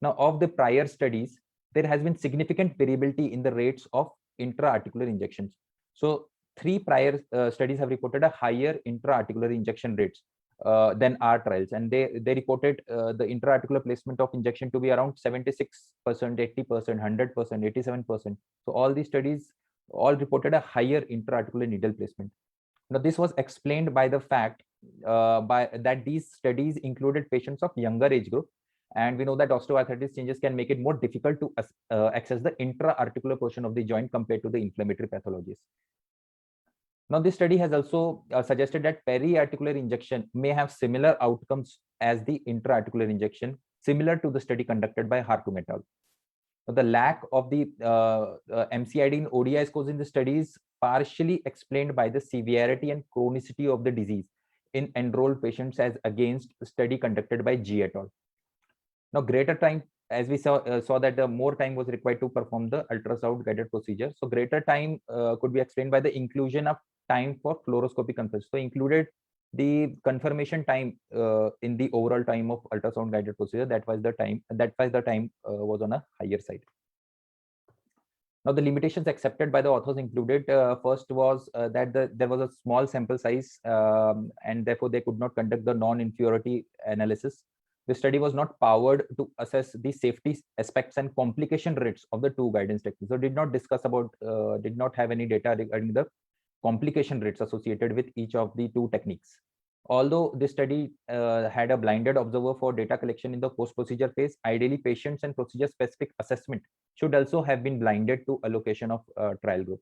Now, of the prior studies, there has been significant variability in the rates of intra-articular injections. So 3 prior studies have reported a higher intra-articular injection rates than our trials, and they reported the intra-articular placement of injection to be around 76%, 80%, 100%, 87%. So all these studies all reported a higher intra-articular needle placement. Now, this was explained by the fact that these studies included patients of younger age group, and we know that osteoarthritis changes can make it more difficult to access the intra-articular portion of the joint compared to the inflammatory pathologies. Now, this study has also suggested that peri-articular injection may have similar outcomes as the intra-articular injection, similar to the study conducted by Hartung et al. The lack of the MCID in ODI scores in the studies partially explained by the severity and chronicity of the disease in enrolled patients as against a study conducted by G et al. Now, greater time, as we saw that the more time was required to perform the ultrasound guided procedure. So greater time could be explained by the inclusion of time for fluoroscopic confirmation. So included the confirmation time in the overall time of ultrasound guided procedure. That was the time was on a higher side. Now, the limitations accepted by the authors included first was that there was a small sample size and therefore they could not conduct the non-inferiority analysis. The study was not powered to assess the safety aspects and complication rates of the two guidance techniques. So did not have any data regarding the complication rates associated with each of the two techniques. Although this study had a blinded observer for data collection in the post-procedure phase, ideally patients and procedure-specific assessment should also have been blinded to allocation of trial group.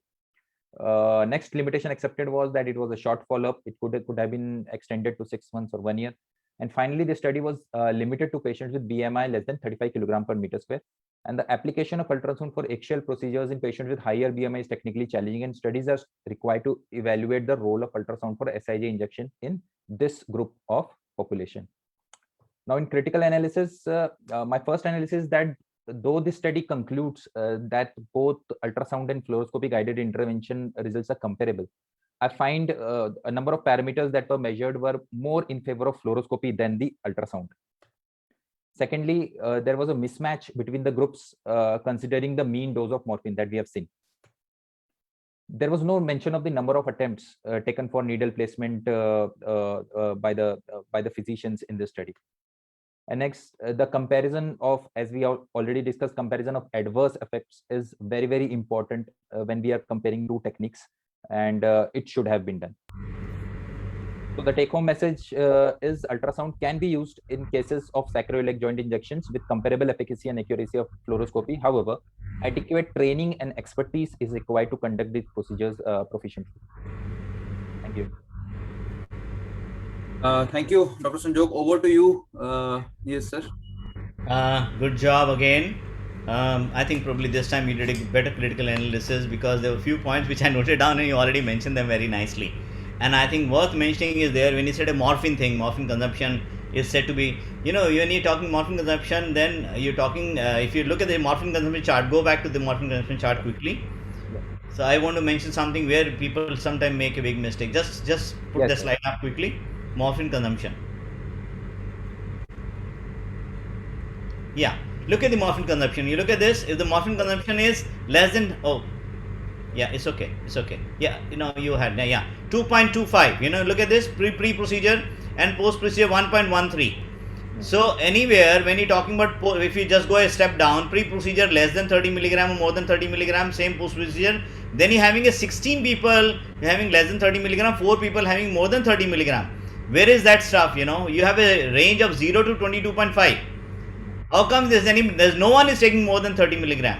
Next limitation accepted was that it was a short follow-up. It could have been extended to 6 months or 1 year. And finally, the study was limited to patients with BMI less than 35 kg per meter square. And the application of ultrasound for axial procedures in patients with higher BMI is technically challenging, and studies are required to evaluate the role of ultrasound for SIJ injection in this group of population. Now, in critical analysis, my first analysis is that though this study concludes that both ultrasound and fluoroscopy guided intervention results are comparable, I find a number of parameters that were measured were more in favor of fluoroscopy than the ultrasound. Secondly, there was a mismatch between the groups considering the mean dose of morphine that we have seen. There was no mention of the number of attempts taken for needle placement by the physicians in this study. And next, the comparison of, as we already discussed, comparison of adverse effects is very, very important when we are comparing two techniques, and it should have been done. So the take-home message is ultrasound can be used in cases of sacroiliac joint injections with comparable efficacy and accuracy of fluoroscopy. However, adequate training and expertise is required to conduct these procedures proficiently. Thank you. Thank you, Dr. Sanjog. Over to you. Yes, sir. Good job again. I think probably this time you did a better critical analysis because there were a few points which I noted down and you already mentioned them very nicely. And I think worth mentioning is there when you said a morphine thing, morphine consumption is said to be, when you're talking morphine consumption, then you're talking, if you look at the morphine consumption chart, go back to the morphine consumption chart quickly. So I want to mention something where people sometimes make a big mistake. Just put the slide up quickly. Morphine consumption. Yeah, look at the morphine consumption. You look at this. If the morphine consumption is less than, it's okay. Yeah, you had 2.25. Look at this pre-procedure and post-procedure 1.13. So anywhere when you're talking about, if you just go a step down, pre-procedure less than 30 milligram or more than 30 milligram, same post-procedure, then you're having a 16 people having less than 30 milligram, 4 people having more than 30 milligram. Where is that stuff? You have a range of 0 to 22.5. How come there's no one is taking more than 30 milligram?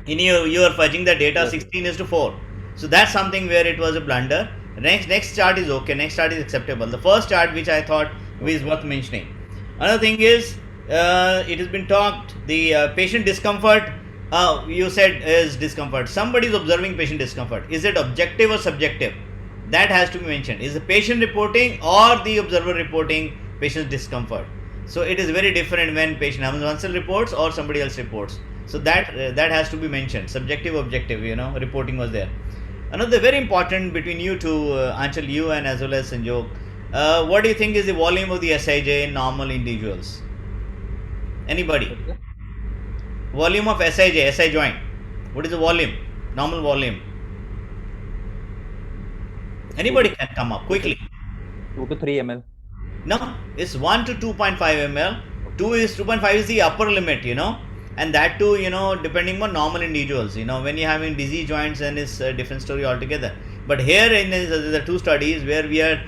You are fudging the data 16:4. So that's something where it was a blunder. Next chart is okay. Next chart is acceptable. The first chart which I thought is worth mentioning. Another thing is, it has been talked, the patient discomfort, you said is discomfort. Somebody is observing patient discomfort. Is it objective or subjective? That has to be mentioned. Is the patient reporting or the observer reporting patient's discomfort? So it is very different when patient oneself reports or somebody else reports. So that has to be mentioned. Subjective, objective, reporting was there. Another very important between you two, Anchal, you and as well as Sanjog. What do you think is the volume of the SIJ in normal individuals? Anybody? Volume of SIJ, SI joint. What is the volume? Normal volume. Anybody can come up quickly. 2 to 3 ml. No, it's 1 to 2.5 ml. 2.5 is the upper limit, and that too, depending on normal individuals. When you're having disease joints, then it's a different story altogether. But here in the two studies where we are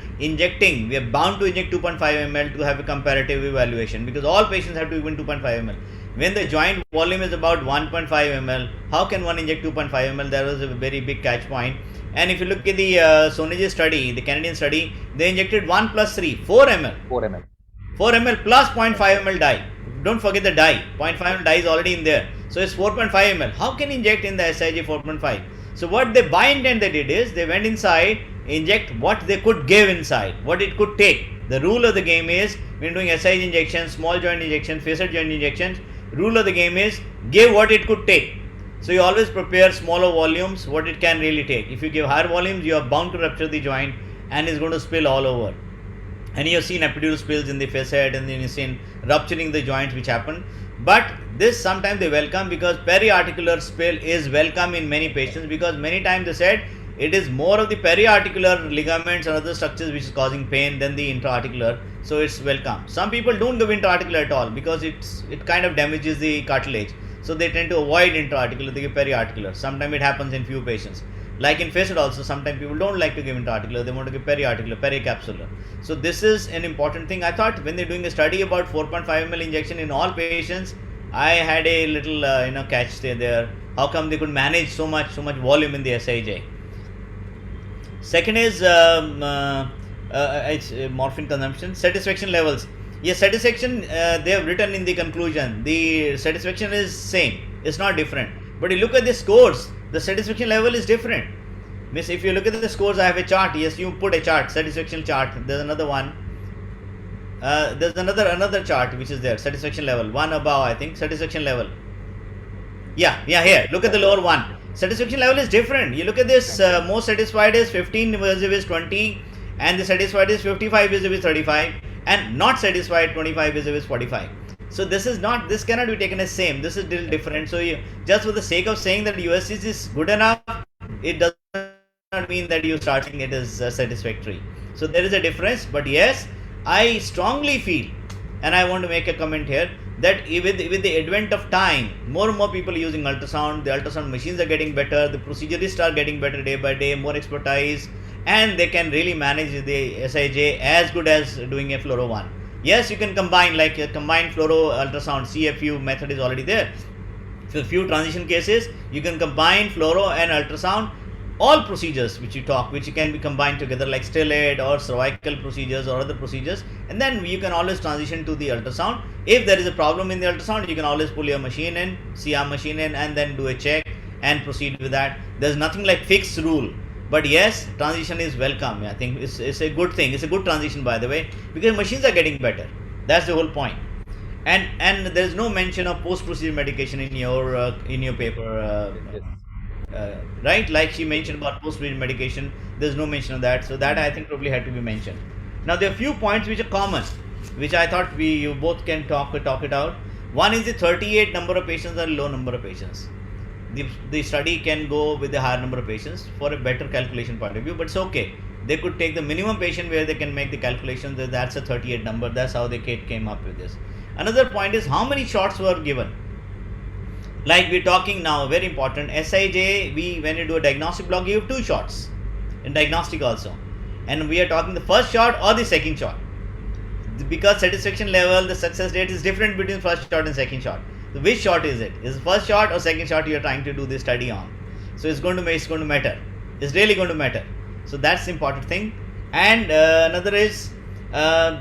bound to inject 2.5 ml to have a comparative evaluation, because all patients have to be given 2.5 ml. When the joint volume is about 1.5 ml, how can one inject 2.5 ml? That was a very big catch point. And if you look at the Sonage study, the Canadian study, they injected 1 plus 3, 4 ml. 4 ml. 4 ml plus 0.5 ml dye. Don't forget the dye. 0.5 ml dye is already in there. So it's 4.5 ml. How can you inject in the SIJ 4.5? So what they by intent they did is they went inside, inject what they could give inside, what it could take. The rule of the game is when doing SIJ injections, small joint injections, facet joint injections, rule of the game is give what it could take. So you always prepare smaller volumes, what it can really take. If you give higher volumes, you are bound to rupture the joint and it's going to spill all over. And you have seen epidural spills in the facet, and then you've seen rupturing the joints which happen. But this sometimes they welcome, because periarticular spill is welcome in many patients, because many times they said it is more of the periarticular ligaments and other structures which is causing pain than the intraarticular. So it's welcome. Some people don't give intraarticular at all because it kind of damages the cartilage. So they tend to avoid intraarticular, they give periarticular. Sometimes it happens in few patients. Like in facet also, sometimes people don't like to give intraarticular, they want to give periarticular, pericapsular. So this is an important thing. I thought when they're doing a study about 4.5 ml injection in all patients, I had a little catch there. How come they could manage so much volume in the SIJ? Second is morphine consumption, satisfaction levels. Yes, satisfaction, they have written in the conclusion. The satisfaction is same, it's not different. But you look at the scores, the satisfaction level is different. Miss, if you look at the scores, I have a chart. Yes, you put a chart, satisfaction chart. There's another one. There's another chart which is there, satisfaction level. One above, I think, satisfaction level. Yeah, here. Look at the lower one. Satisfaction level is different. You look at this, most satisfied is 15 versus 20, and the satisfied is 55 versus 35, and not satisfied 25 versus 45. So this cannot be taken as same. This is still different. So just for the sake of saying that USC is good enough, it does not mean that you starting it as satisfactory. So there is a difference. But yes, I strongly feel, and I want to make a comment here, that with the advent of time, more and more people are using ultrasound. The ultrasound machines are getting better. The procedurists are getting better day by day, more expertise, and they can really manage the SIJ as good as doing a fluoro one. Yes, you can combine, like a combined fluoro ultrasound, CFU method is already there. For few transition cases, you can combine fluoro and ultrasound, all procedures which can be combined together, like stellate or cervical procedures or other procedures, and then you can always transition to the ultrasound. If there is a problem in the ultrasound, you can always pull your machine in, CR machine in, and then do a check and proceed with that. There's nothing like fixed rule. But yes, transition is welcome. I think it's a good thing. It's a good transition, by the way, because machines are getting better. That's the whole point. And there is no mention of post-procedure medication in your paper, Yes. right? Like she mentioned about post-procedure medication, there's no mention of that. So that I think probably had to be mentioned. Now there are few points which are common, which I thought you both can talk it out. One is the 38 number of patients and low number of patients. The study can go with a higher number of patients for a better calculation point of view, but it's okay. They could take the minimum patient where they can make the calculation. That's a 38 number. That's how they came up with this. Another point is how many shots were given. Like we're talking now, very important. SIJ, when you do a diagnostic block, you have 2 shots in diagnostic also, and we are talking the first shot or the second shot, because satisfaction level, the success rate is different between first shot and second shot. So which shot is it? Is it first shot or second shot you are trying to do this study on? So it's going to matter. It's really going to matter. So that's the important thing. And another is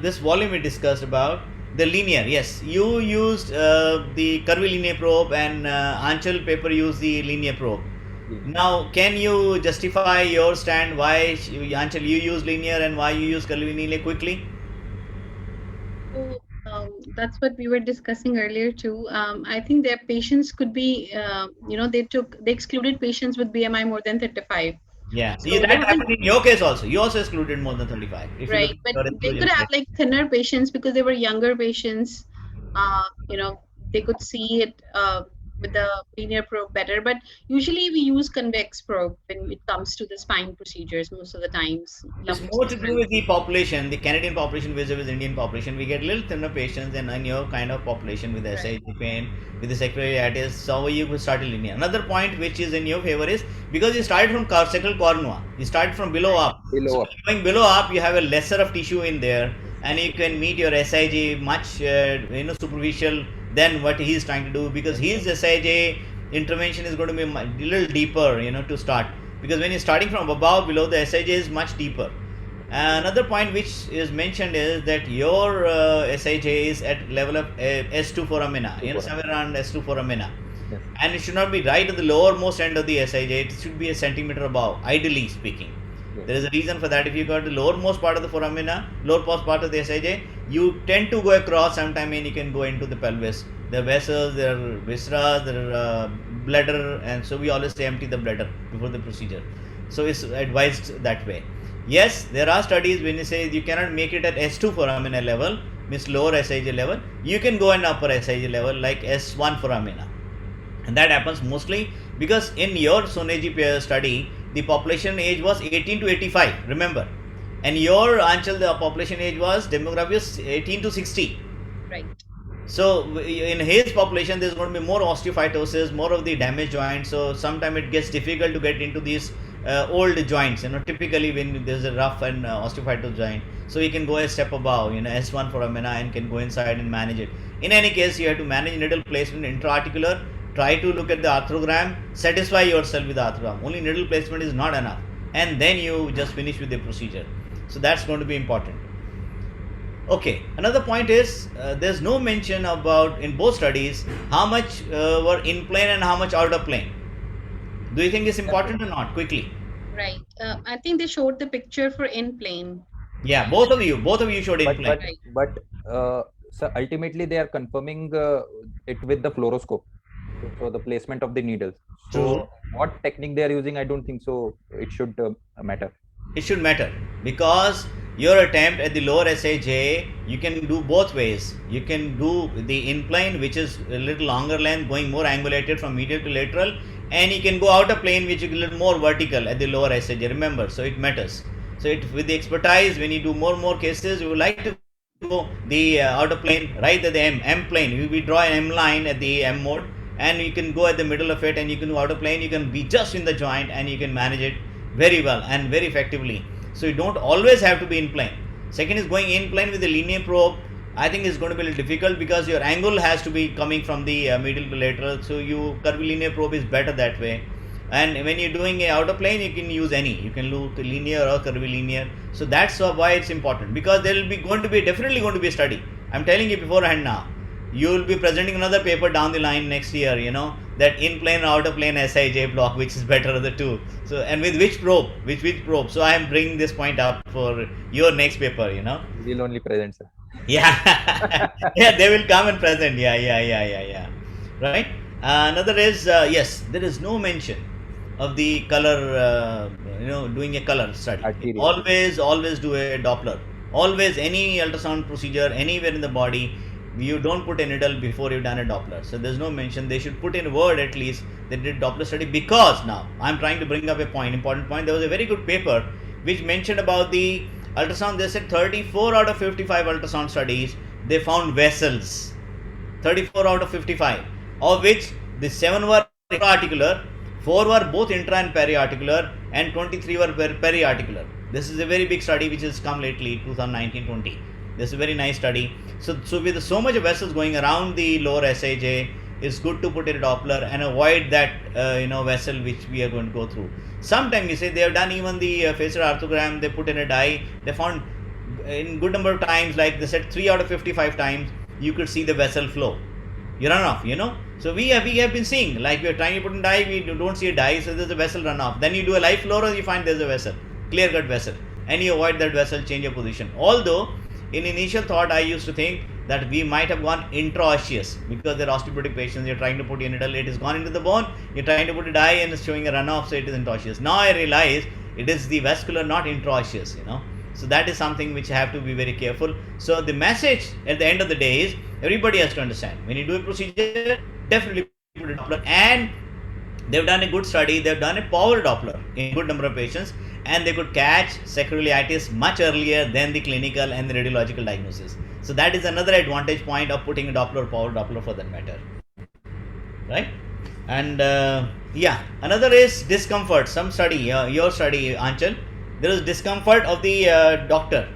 this volume we discussed about the linear. Yes, you used the curvilinear probe, and Anchal paper used the linear probe. Now, can you justify your stand why Anchal you use linear and why you use curvilinear quickly? So that's what we were discussing earlier too. I think their patients could be, they excluded patients with BMI more than 35. Yeah, So that happened in your case also. You also excluded more than 35. Right, but they could have like thinner patients because they were younger patients. They could see it with the linear probe better. But usually we use convex probe when it comes to the spine procedures most of the times. It's more to do with the population, the Canadian population versus Indian population. We get little thinner patients, and in your kind of population with SIJ pain, with the sacroiliitis, so you could start linear. Another point which is in your favor is because you started from sacral cornua, you started from below up. Going below up, you have a lesser of tissue in there, and you can meet your SIJ much superficial than what he is trying to do, because his SIJ intervention is going to be a little deeper, to start. Because when you're starting from above, below, the SIJ is much deeper. Another point which is mentioned is that your SIJ is at level of S2 foramina, somewhere around S2 foramina. Yes. And it should not be right at the lowermost end of the SIJ, it should be a centimeter above, ideally speaking. Yes. There is a reason for that. If you got the lowermost part of the foramina, lowermost part of the SIJ, you tend to go across sometime and you can go into the pelvis. There are vessels, there are viscera, there are bladder, and so we always say empty the bladder before the procedure. So it's advised that way. Yes, there are studies when you say you cannot make it at S2 foramina level, means lower SIJ level, you can go in upper SIJ level like S1 foramina. And that happens mostly because in your Soneji study, the population age was 18 to 85, remember. And your Anchal, the population age was, demography was 18 to 60. Right. So in his population, there's going to be more osteophytosis, more of the damaged joints. So sometimes it gets difficult to get into these old joints. Typically when there's a rough and osteophytous joint, so you can go a step above, S1 foramina, and can go inside and manage it. In any case, you have to manage needle placement intra-articular. Try to look at the arthrogram. Satisfy yourself with the arthrogram. Only needle placement is not enough, and then you just finish with the procedure. So that's going to be important. Okay, another point is there's no mention about, in both studies, how much were in plane and how much out of plane. Do you think it's important or not? Quickly. Right. I think they showed the picture for in plane. Yeah, both of you showed in plane. But so ultimately they are confirming it with the fluoroscope. So the placement of the needles. So what technique they are using, I don't think so. It should matter. It should matter because your attempt at the lower SIJ, you can do both ways. You can do the in-plane, which is a little longer length, going more angulated from medial to lateral, and you can go out of plane, which is a little more vertical at the lower SIJ. Remember, so it matters. So with the expertise, when you do more cases, you would like to go the outer plane right at the M plane. We draw an M line at the M mode, and you can go at the middle of it, and you can do outer plane. You can be just in the joint, and you can manage it very well and very effectively. So you don't always have to be in plane. Second is going in plane with the linear probe. I think it's going to be a little difficult because your angle has to be coming from the medial to lateral. So curvilinear probe is better that way. And when you're doing a outer plane, you can use any. You can do linear or curvilinear. So that's why it's important, because there will be definitely going to be a study. I'm telling you beforehand now. You will be presenting another paper down the line next year, that in plane or outer plane SIJ block, which is better of the two. So, and with which probe, which probe. So I am bringing this point up for your next paper, We'll only present, sir. Yeah, yeah, they will come and present. Yeah. Right. Another is yes, there is no mention of the color. Doing a color study. Arterial. Always do a Doppler. Always any ultrasound procedure anywhere in the body, you don't put a needle before you've done a Doppler. So there's no mention. They should put in a word at least they did Doppler study, because now I'm trying to bring up a important point. There was a very good paper which mentioned about the ultrasound. They said 34 out of 55 ultrasound studies they found vessels. 34 out of 55, of which the 7 were intra-articular, 4 were both intra and periarticular, and 23 were periarticular. This is a very big study which has come lately, 2019-20. This is a very nice study. So with so much vessels going around the lower SIJ, it's good to put a Doppler and avoid that vessel which we are going to go through. Sometimes you say they have done even the facial arthrogram, they put in a dye, they found in good number of times, like they said 3 out of 55 times, you could see the vessel flow. You run off, So we have been seeing, like we are trying to put in dye, we don't see a dye, so there's a vessel run off. Then you do a live fluoro, you find there's a vessel, clear cut vessel, and you avoid that vessel, change your position. Although in initial thought I used to think that we might have gone intraosseous, because they're osteoporotic patients, you're trying to put a needle, it has gone into the bone, you're trying to put a dye and it's showing a runoff, so it is intraosseous. Now I realize it is the vascular, not intraosseous, So that is something which I have to be very careful. So the message at the end of the day is, everybody has to understand, when you do a procedure, definitely put a Doppler. And they've done a good study, they've done a power Doppler in a good number of patients, and they could catch sacroiliitis much earlier than the clinical and the radiological diagnosis. So that is another advantage point of putting a Doppler, power Doppler for that matter. Right? And another is discomfort. Some study, your study, Anchal, there is discomfort of the doctor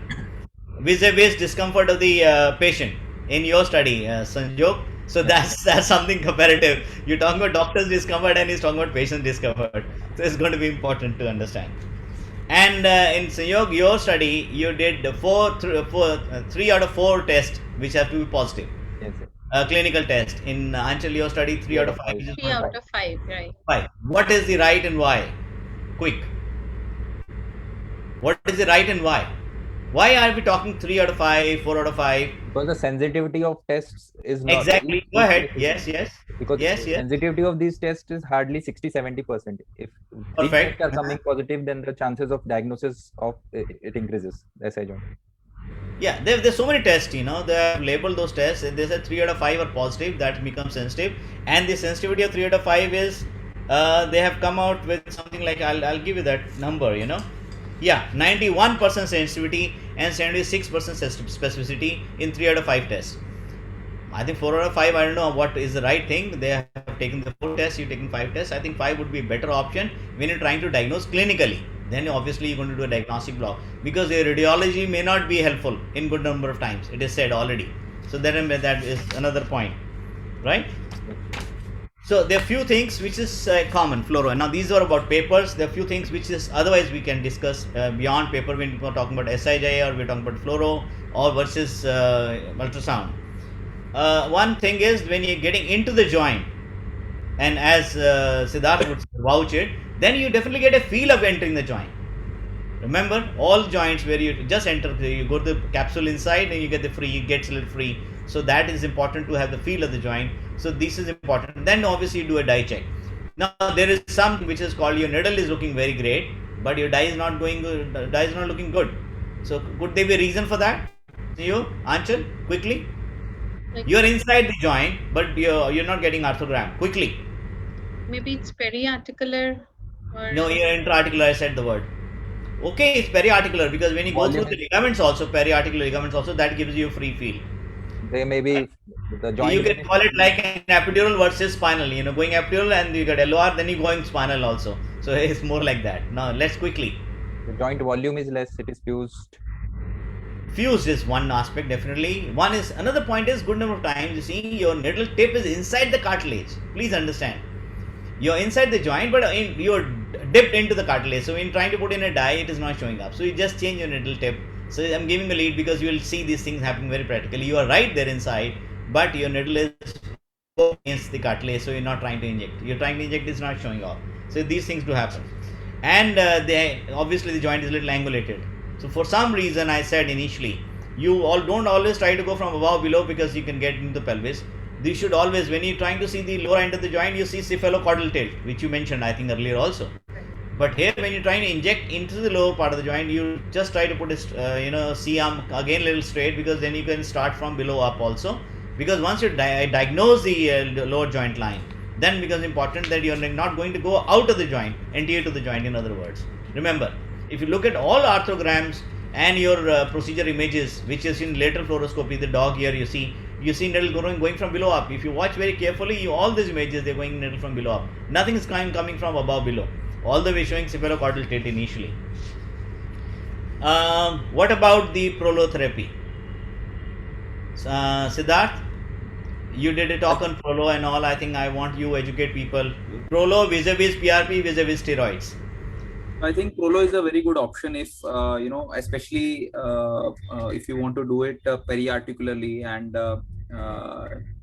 vis-a-vis discomfort of the patient in your study, Sanjog. So that's something comparative. You're talking about doctor's discomfort and he's talking about patient discomfort. So it's going to be important to understand. And in Sanjog, your study, you did 3 out of 4 tests which have to be positive. Yes, sir. Clinical test. In Anchal, your study 3 out of 5. 3 out of 5, right? 5. What is the right and why? Quick. What is the right and why? Why are we talking 3 out of 5, 4 out of 5? Because the sensitivity of tests is not Exactly. Go ahead. Yes. Because sensitivity of these tests is hardly 60-70%. If these Perfect. tests are coming positive, then the chances of diagnosis of it increases. As I joined. Yeah, there's so many tests, they have labeled those tests. They said 3 out of 5 are positive, that becomes sensitive. And the sensitivity of 3 out of 5 is, they have come out with something like, I'll give you that number, Yeah, 91% sensitivity and 76% specificity in 3 out of 5 tests. I think 4 out of 5, I don't know what is the right thing. They have taken the 4 tests, you've taken 5 tests. I think 5 would be a better option when you're trying to diagnose clinically. Then obviously you're going to do a diagnostic block, because the radiology may not be helpful in good number of times. It is said already. So that is another point, right? So there are few things which is common, fluoro. Now these are about papers. There are few things which is otherwise we can discuss beyond paper when we are talking about SIJ or we are talking about fluoro or versus ultrasound. One thing is, when you're getting into the joint, and as Siddharth would vouch it, then you definitely get a feel of entering the joint. Remember, all joints where you just enter, you go to the capsule inside and you get the free, it gets a little free. So that is important to have the feel of the joint. So this is important. Then obviously you do a dye check. Now there is something which is called, your needle is looking very great, but your dye is not going good, dye is not looking good. So could there be a reason for that? You, Anchal, quickly. You're inside the joint, but you're not getting arthrogram. Quickly. Maybe it's periarticular. Or No, you're intra-articular, I said the word. Okay, it's periarticular, because when you go through the ligaments also, periarticular ligaments also, that gives you a free feel. They may be the joint. You can call it like an epidural versus spinal, going epidural and you get LOR, then you going spinal also. So it's more like that. Now let's quickly. The joint volume is less, it is fused. Fused is one aspect, definitely. Another point is, good number of times you see your needle tip is inside the cartilage. Please understand. You're inside the joint, but you're dipped into the cartilage. So when trying to put in a dye, it is not showing up. So you just change your needle tip. So I'm giving a lead because you will see these things happening very practically. You are right there inside, but your needle is against the cartilage, so you're not trying to inject. You're trying to inject, it's not showing off. So these things do happen. And obviously the joint is a little angulated. So for some reason, I said initially, you all don't always try to go from above below because you can get into the pelvis. You should always, when you're trying to see the lower end of the joint, you see cephalocaudal tilt, which you mentioned I think earlier also. But here, when you're trying to inject into the lower part of the joint, you just try to put a C-arm again a little straight, because then you can start from below up also. Because once you diagnose the lower joint line, then it becomes important that you're not going to go out of the joint, anterior to the joint, in other words. Remember, if you look at all arthrograms and your procedure images, which is in lateral fluoroscopy, the dog here you see needle going from below up. If you watch very carefully, all these images, they're going needle from below up. Nothing is coming from above below. All the way showing cephalocaudal tilt initially. What about the prolotherapy? Siddharth, you did a talk on prolo and all. I think I want you to educate people. Prolo vis-a-vis PRP vis-a-vis steroids. I think prolo is a very good option if especially if you want to do it periarticularly, and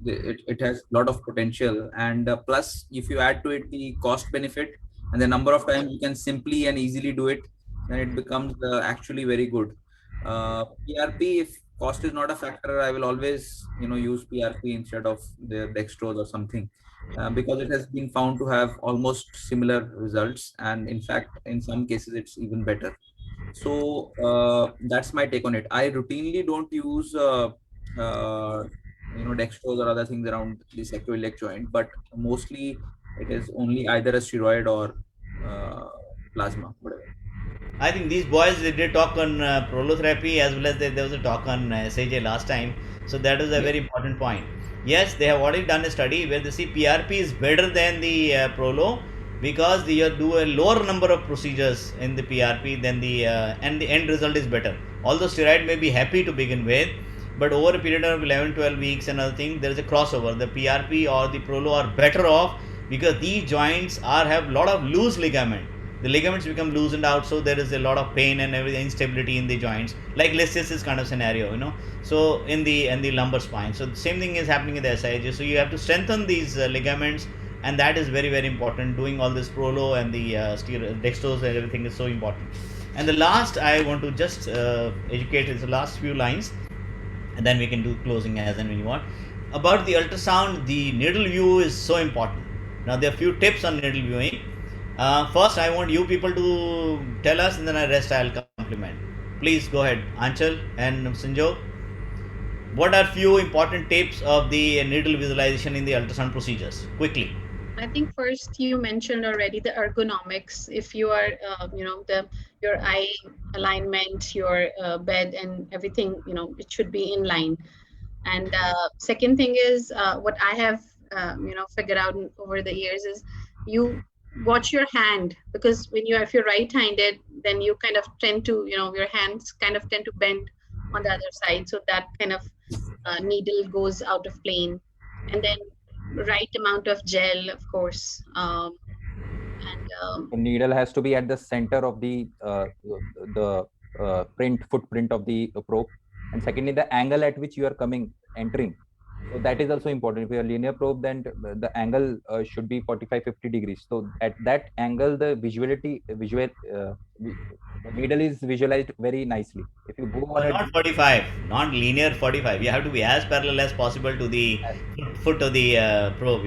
it has a lot of potential, and plus if you add to it the cost benefit and the number of times you can simply and easily do it, then it becomes actually very good. PRP, if cost is not a factor, I will always use PRP instead of the dextrose or something. Because it has been found to have almost similar results, and in fact in some cases it's even better. So that's my take on it. I routinely don't use dextrose or other things around the sacroiliac joint, but mostly it is only either a steroid or plasma, whatever. I think these boys, they did talk on prolotherapy, as well as there was a talk on SAJ last time. So that is a very important point. Yes, they have already done a study where they see PRP is better than the prolo, because they do a lower number of procedures in the PRP than and the end result is better. Although steroid may be happy to begin with, but over a period of 11-12 weeks and other thing, there is a crossover. The PRP or the prolo are better off, because these joints have a lot of loose ligament. The ligaments become loosened out, so there is a lot of pain and everything, instability in the joints, like listhesis kind of scenario, So in the lumbar spine, so the same thing is happening in the SIJ. So you have to strengthen these ligaments, and that is very, very important. Doing all this prolo and the dextrose and everything is so important. And the last I want to just educate is the last few lines, and then we can do closing as and when you want. About the ultrasound, the needle view is so important. Now there are a few tips on needle viewing. First, I want you people to tell us, and then the rest I'll compliment. Please go ahead, Anchal and Sanjog. What are few important tips of the needle visualization in the ultrasound procedures? Quickly. I think first you mentioned already the ergonomics. If you are, your eye alignment, your bed and everything, it should be in line. And second thing is what I have, figured out over the years is you watch your hand, because when if you're right-handed, then you kind of tend to, your hands kind of tend to bend on the other side. So that kind of needle goes out of plane. And then right amount of gel, of course. The needle has to be at the center of the footprint of the probe. And secondly, the angle at which you are entering. So that is also important. If you are linear probe, then the angle should be 45-50 degrees. So at that angle, the needle is visualized very nicely. If you go on not 45, not linear 45. You have to be as parallel as possible to the foot of the probe.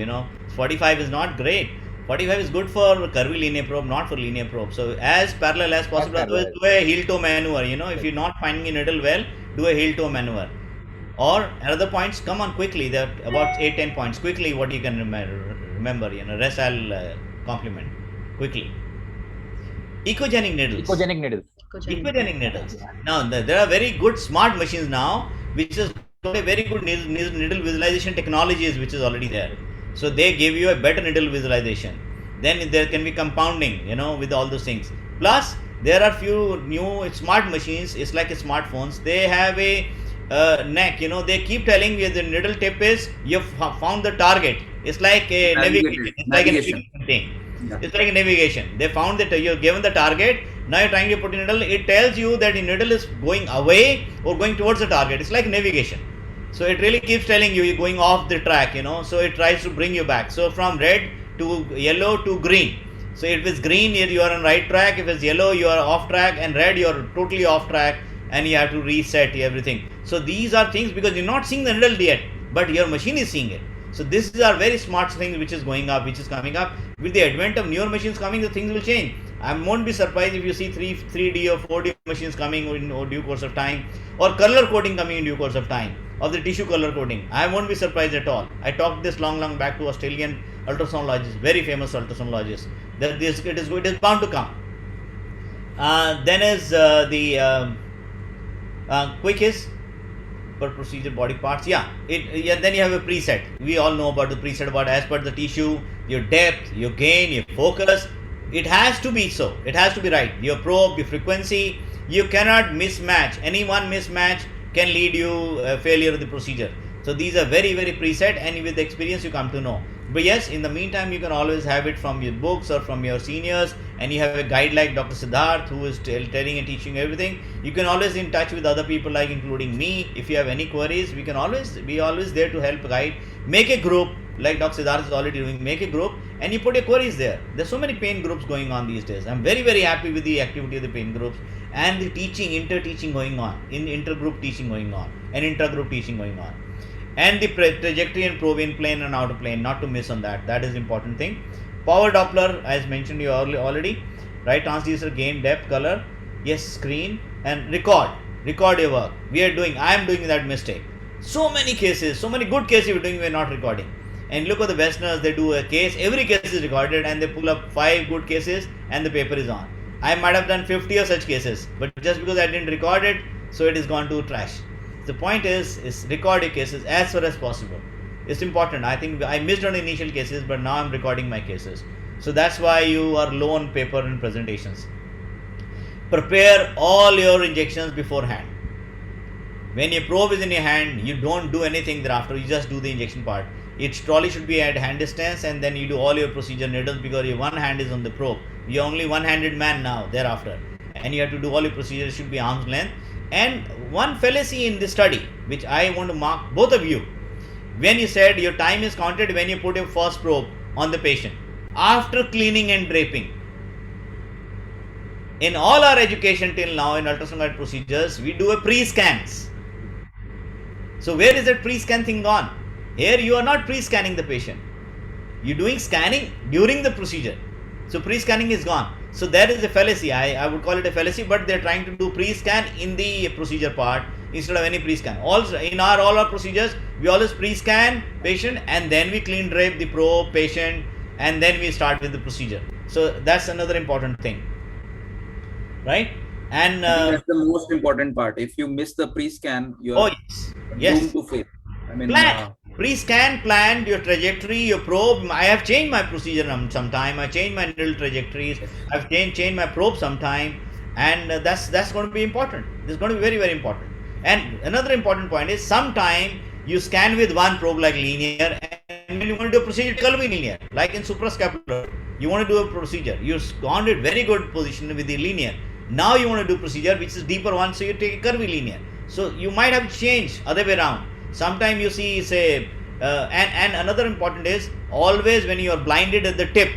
45 is not great. 45 is good for curvy linear probe, not for linear probe. So as parallel as possible. Otherwise, do a heel-toe maneuver. If you're not finding a needle well, do a heel-toe maneuver. Or another points, come on quickly. There are about 8-10 points. Quickly, what you can remember. Rest I'll compliment quickly. Echogenic needles. Echogenic needles. Now there are very good smart machines now, which is got a very good needle visualization technologies, which is already there. So they give you a better needle visualization. Then there can be compounding, with all those things. Plus, there are few new smart machines. It's like smartphones. They have a neck, they keep telling you the needle tip is you've found the target. It's like a navigation. It's like a navigation thing. Yeah. It's like a navigation. They found that you're given the target. Now you're trying to put a needle. It tells you that the needle is going away or going towards the target. It's like navigation. So it really keeps telling you you're going off the track, So it tries to bring you back. So from red to yellow to green. So if it's green, you are on right track. If it's yellow, you are off track, and red, you are totally off track, and you have to reset everything. So these are things because you're not seeing the needle yet, but your machine is seeing it. So this is our very smart thing which is going up, which is coming up. With the advent of newer machines coming, the things will change. I won't be surprised if you see 3D or 4D machines coming in due course of time, or color coding coming in due course of time, of the tissue color coding. I won't be surprised at all. I talked this long back to Australian ultrasoundologist, very famous ultrasoundologist, that it is bound to come. Then is the quick is per procedure body parts. Then you have a preset. We all know about the preset, about as per the tissue, your depth, your gain, your focus. It has to be so. It has to be right. Your probe, your frequency. You cannot mismatch. Any one mismatch can lead you a failure of the procedure. So these are very preset, and with experience you come to know. But yes, in the meantime, you can always have it from your books or from your seniors, and you have a guide like Dr. Siddharth who is telling and teaching everything. You can always in touch with other people, like including me. If you have any queries, we can always be always there to help guide. Make a group like Dr. Siddharth is already doing. Make a group and you put your queries there. There's so many pain groups going on these days. I'm very happy with the activity of the pain groups and the teaching, inter-teaching going on, intergroup teaching going on, and intra-group teaching going on. And the trajectory and probe in plane and out of plane, not to miss on that. That is important thing. Power Doppler, as mentioned you already, right? Transducer, gain, depth, color, yes, screen, and record your work. I am doing that mistake. So many cases, so many good cases we're doing, we're not recording. And look at the Westerners, they do a case, every case is recorded, and they pull up 5 good cases and the paper is on. I might have done 50 of such cases, but just because I didn't record it, so it is gone to trash. The point is record your cases as far as possible. It's important. I think I missed on the initial cases, but now I'm recording my cases. So that's why you are low on paper and presentations. Prepare all your injections beforehand. When your probe is in your hand, you don't do anything thereafter, you just do the injection part. It trolley should be at hand distance, and then you do all your procedure needles, because your one hand is on the probe. You're only one-handed man now thereafter, and you have to do all your procedures, should be arm's length. And one fallacy in this study, which I want to mark both of you, when you said your time is counted when you put your first probe on the patient after cleaning and draping. In all our education till now in ultrasound guided procedures, we do a pre-scans. So where is that pre-scan thing gone? Here you are not pre-scanning the patient. You're doing scanning during the procedure. So pre-scanning is gone. So that is a fallacy. I would call it a fallacy, but they're trying to do pre-scan in the procedure part instead of any pre-scan. Also, in all our procedures, we always pre-scan patient, and then we clean drape the probe patient, and then we start with the procedure. So that's another important thing, right? And I think that's the most important part. If you miss the pre-scan, you're doomed to fail. I mean, pre-scan, planned your trajectory, your probe. I have changed my procedure sometime. I changed my needle trajectories. I've changed my probe sometime, and that's going to be important. This is going to be very important. And another important point is, sometime you scan with one probe like linear, and when you want to do a procedure, it will be linear. Like in suprascapular, you want to do a procedure, you found it very good position with the linear. Now you want to do procedure which is deeper one, so you take a curvilinear. So you might have changed other way around. Sometimes you see, say, and another important is, always when you are blinded at the tip,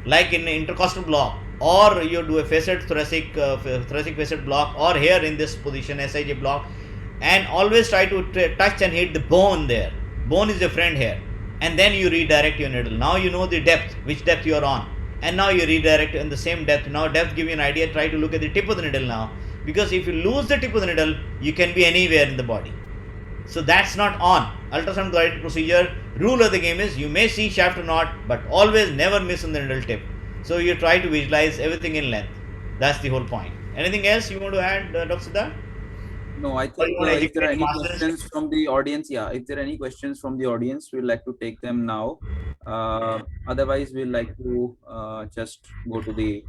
like in intercostal block, or you do a facet thoracic facet block, or here in this position SIJ block, and always try to touch and hit the bone there. Bone is your friend here, and then you redirect your needle. Now you know the depth, which depth you are on, and now you redirect in the same depth. Now depth give you an idea. Try to look at the tip of the needle now, because if you lose the tip of the needle, you can be anywhere in the body. So that's not on. Ultrasound guided procedure, rule of the game is, you may see shaft or not, but always never miss on the needle tip. So you try to visualize everything in length. That's the whole point. Anything else you want to add, Dr. Siddharth? No, I think if there are any questions from the audience, if there are any questions from the audience, we'd like to take them now. Otherwise, we'd like to just go to the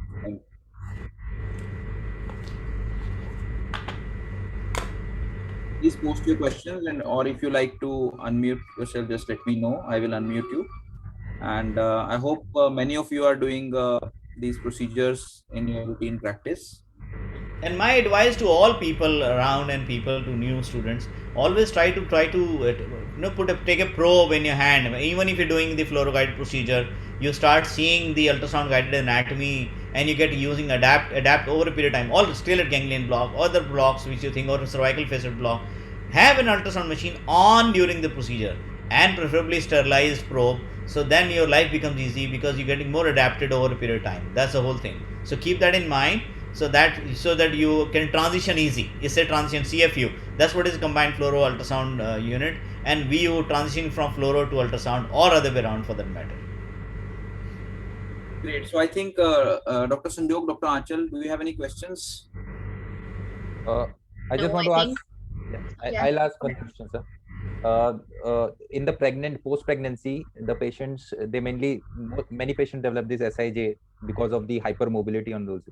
please post your questions, and or if you like to unmute yourself, just let me know. I will unmute you. And I hope many of you are doing these procedures in your routine practice. And my advice to all people around and people to new students, always try to take a probe in your hand. Even if you're doing the fluoro guided procedure, you start seeing the ultrasound guided anatomy, and you get using adapt over a period of time. All the stellate ganglion block, other blocks which you think, or cervical facet block, have an ultrasound machine on during the procedure, and preferably sterilized probe. So then your life becomes easy because you're getting more adapted over a period of time. That's the whole thing. So keep that in mind, so that you can transition easy. It's a transition CFU. That's what is combined fluoro ultrasound unit, and VU transitioning from fluoro to ultrasound, or other way around for that matter. Great. So I think Dr. Sanjog, Dr. Aanchal, do you have any questions? I just want to ask. I'll ask one question, sir. In the post-pregnancy, the patients, many patients develop this SIJ because of the hypermobility on those.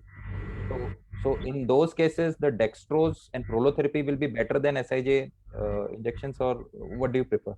So in those cases, the dextrose and prolotherapy will be better than SIJ injections, or what do you prefer?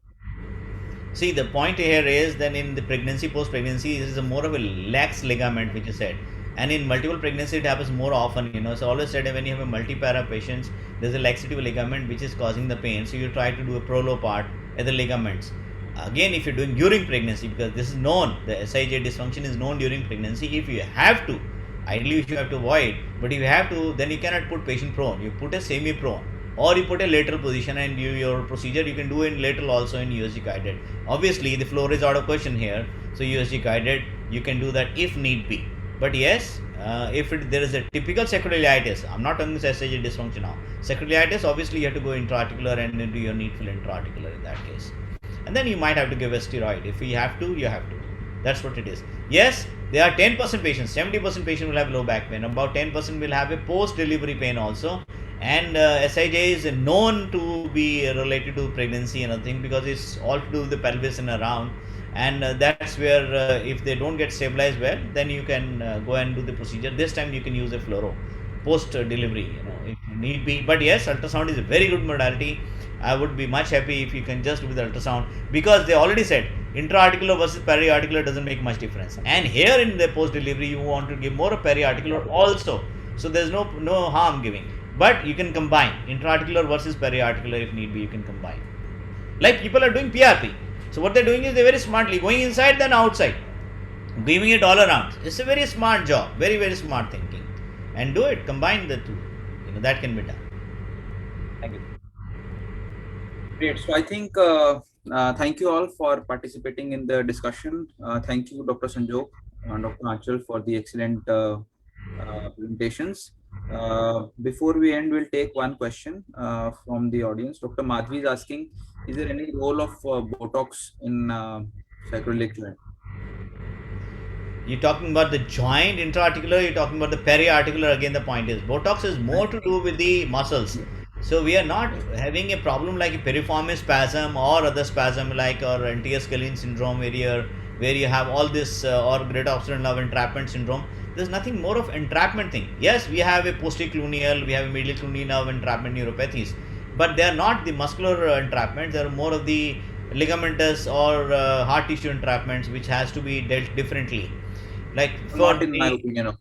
See, the point here is that in the pregnancy, post-pregnancy, this is more of a lax ligament, which is said. And in multiple pregnancy, it happens more often. It's always said when you have a multi-para patients, there's a laxity of ligament which is causing the pain. So you try to do a prolo part at the ligaments. Again, if you're doing during pregnancy, because this is known, the SIJ dysfunction is known during pregnancy. If you have to, ideally you have to avoid, but if you have to, then you cannot put patient prone. You put a semi-prone, or you put a lateral position, and your procedure you can do in lateral also in USG guided. Obviously, the floor is out of question here. So USG guided, you can do that if need be. But yes, if there is a typical sacroiliitis, I'm not talking SIJ dysfunction now. Sacroiliitis, obviously you have to go intraarticular and do your needful intraarticular in that case. And then you might have to give a steroid. If you have to, you have to. That's what it is. Yes, there are 10% patients, 70% patients will have low back pain. About 10% will have a post-delivery pain also. And SIJ is known to be related to pregnancy and other thing, because it's all to do with the pelvis and around. And that's where if they don't get stabilized well, then you can go and do the procedure. This time you can use a fluoro post delivery, if need be. But yes, ultrasound is a very good modality. I would be much happy if you can just do the ultrasound, because they already said intra-articular versus peri-articular doesn't make much difference. And here in the post delivery, you want to give more of peri-articular also. So there's no harm giving. But you can combine intra-articular versus peri-articular if need be. You can combine. Like people are doing PRP. So what they're doing is they're very smartly going inside then outside, giving it all around. It's a very smart job, very, very smart thinking. And do it, combine the two. That can be done. Thank you. Great. So I think thank you all for participating in the discussion. Thank you, Dr. Sanjog and Dr. Aanchal, for the excellent presentations. Before we end, we'll take one question from the audience. Dr. Madhvi is asking, is there any role of Botox in sacroiliac joint? You're talking about the joint intra-articular, you're talking about the peri-articular. Again, the point is Botox is more to do with the muscles. So we are not having a problem like a piriformis spasm or other spasm like or anterior scalene syndrome where you have all this or greater obstructive nerve entrapment syndrome. There's nothing more of entrapment thing. Yes, we have a posterior cluneal, we have a medial cluneal nerve entrapment neuropathies, but they are not the muscular entrapment. They are more of the ligamentous or heart tissue entrapments, which has to be dealt differently. Like not in my opinion.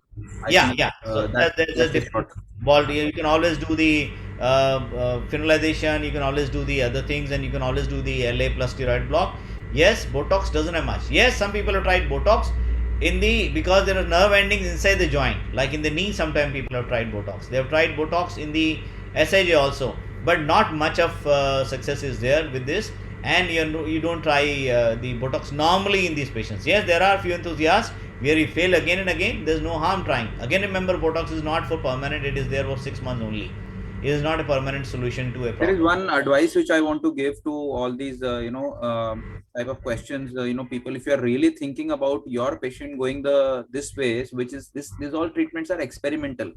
So there's a different ball. You can always do the phenolization. You can always do the other things, and you can always do the LA plus steroid block. Yes, Botox doesn't have much. Yes, some people have tried Botox because there are nerve endings inside the joint, like in the knee. Sometimes people have tried Botox. They have tried Botox in the SIJ also, but not much of success is there with this. And you don't try the Botox normally in these patients. Yes, there are few enthusiasts where you fail again and again. There's no harm trying. Again, remember, Botox is not for permanent. It is there for 6 months only. It is not a permanent solution to a problem. There is one advice which I want to give to all these type of questions. People, if you are really thinking about your patient going this way, which is these all treatments are experimental.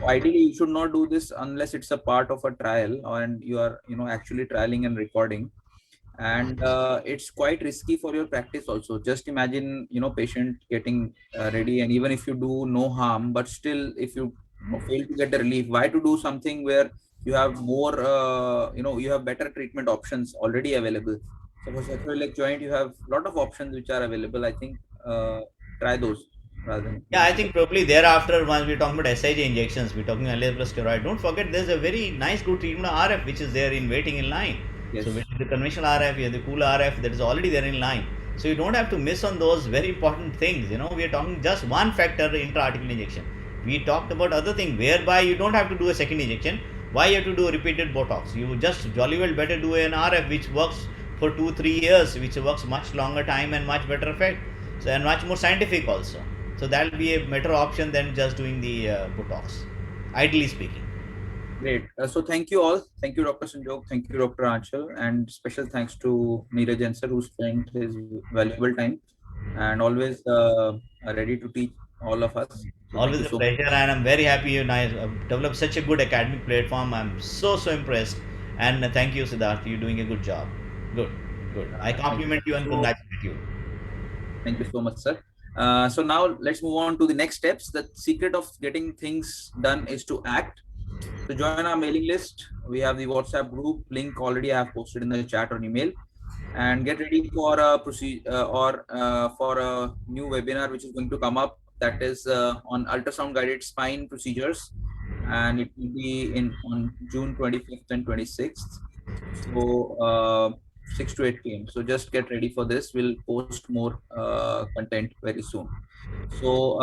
Ideally, you should not do this unless it's a part of a trial and you are actually trialing and recording. And it's quite risky for your practice also. Just imagine patient getting ready, and even if you do no harm, but still if you fail to get the relief, why to do something where you have more you have better treatment options already available. So for sacroiliac joint, you have a lot of options which are available. I think try those rather than I think probably thereafter, once we're talking about SIJ injections, we're talking LA plus steroid. Don't forget there's a very nice good treatment RF which is there in waiting in line. Yes. So with the conventional RF, you have the cool RF that is already there in line. So you don't have to miss on those very important things. We are talking just one factor, intra-articular injection. We talked about other thing whereby you don't have to do a second injection. Why you have to do repeated Botox? You just jolly well better do an RF which works for 2-3 years, which works much longer time and much better effect, so and much more scientific also. So that will be a better option than just doing the Botox, ideally speaking. Great. So thank you all. Thank you, Dr. Sanjog. Thank you, Dr. Anchal. And special thanks to Neeraj Ansar, who spent his valuable time and always ready to teach all of us. So Always thank a you so pleasure, and I'm very happy you guys developed such a good academic platform. I'm so impressed, and thank you, Siddharth. You're doing a good job. Good, good. I compliment you and So- congratulate you. Thank you so much, sir. So now let's move on to the next steps. The secret of getting things done is to act. To join our mailing list, we have the WhatsApp group link already I have posted in the chat or email, and get ready for a for a new webinar which is going to come up, that is on ultrasound guided spine procedures, and it will be on June 25th and 26th. So 6 to 8 p.m. So just get ready for this. We'll post more content very soon. So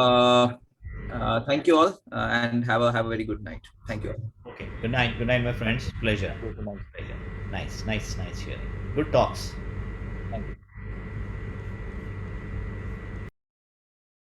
thank you all and have a very good night. Thank you all. Okay. Good night, my friends. Pleasure. Good night. Pleasure. Nice hearing. Good talks. Thank you.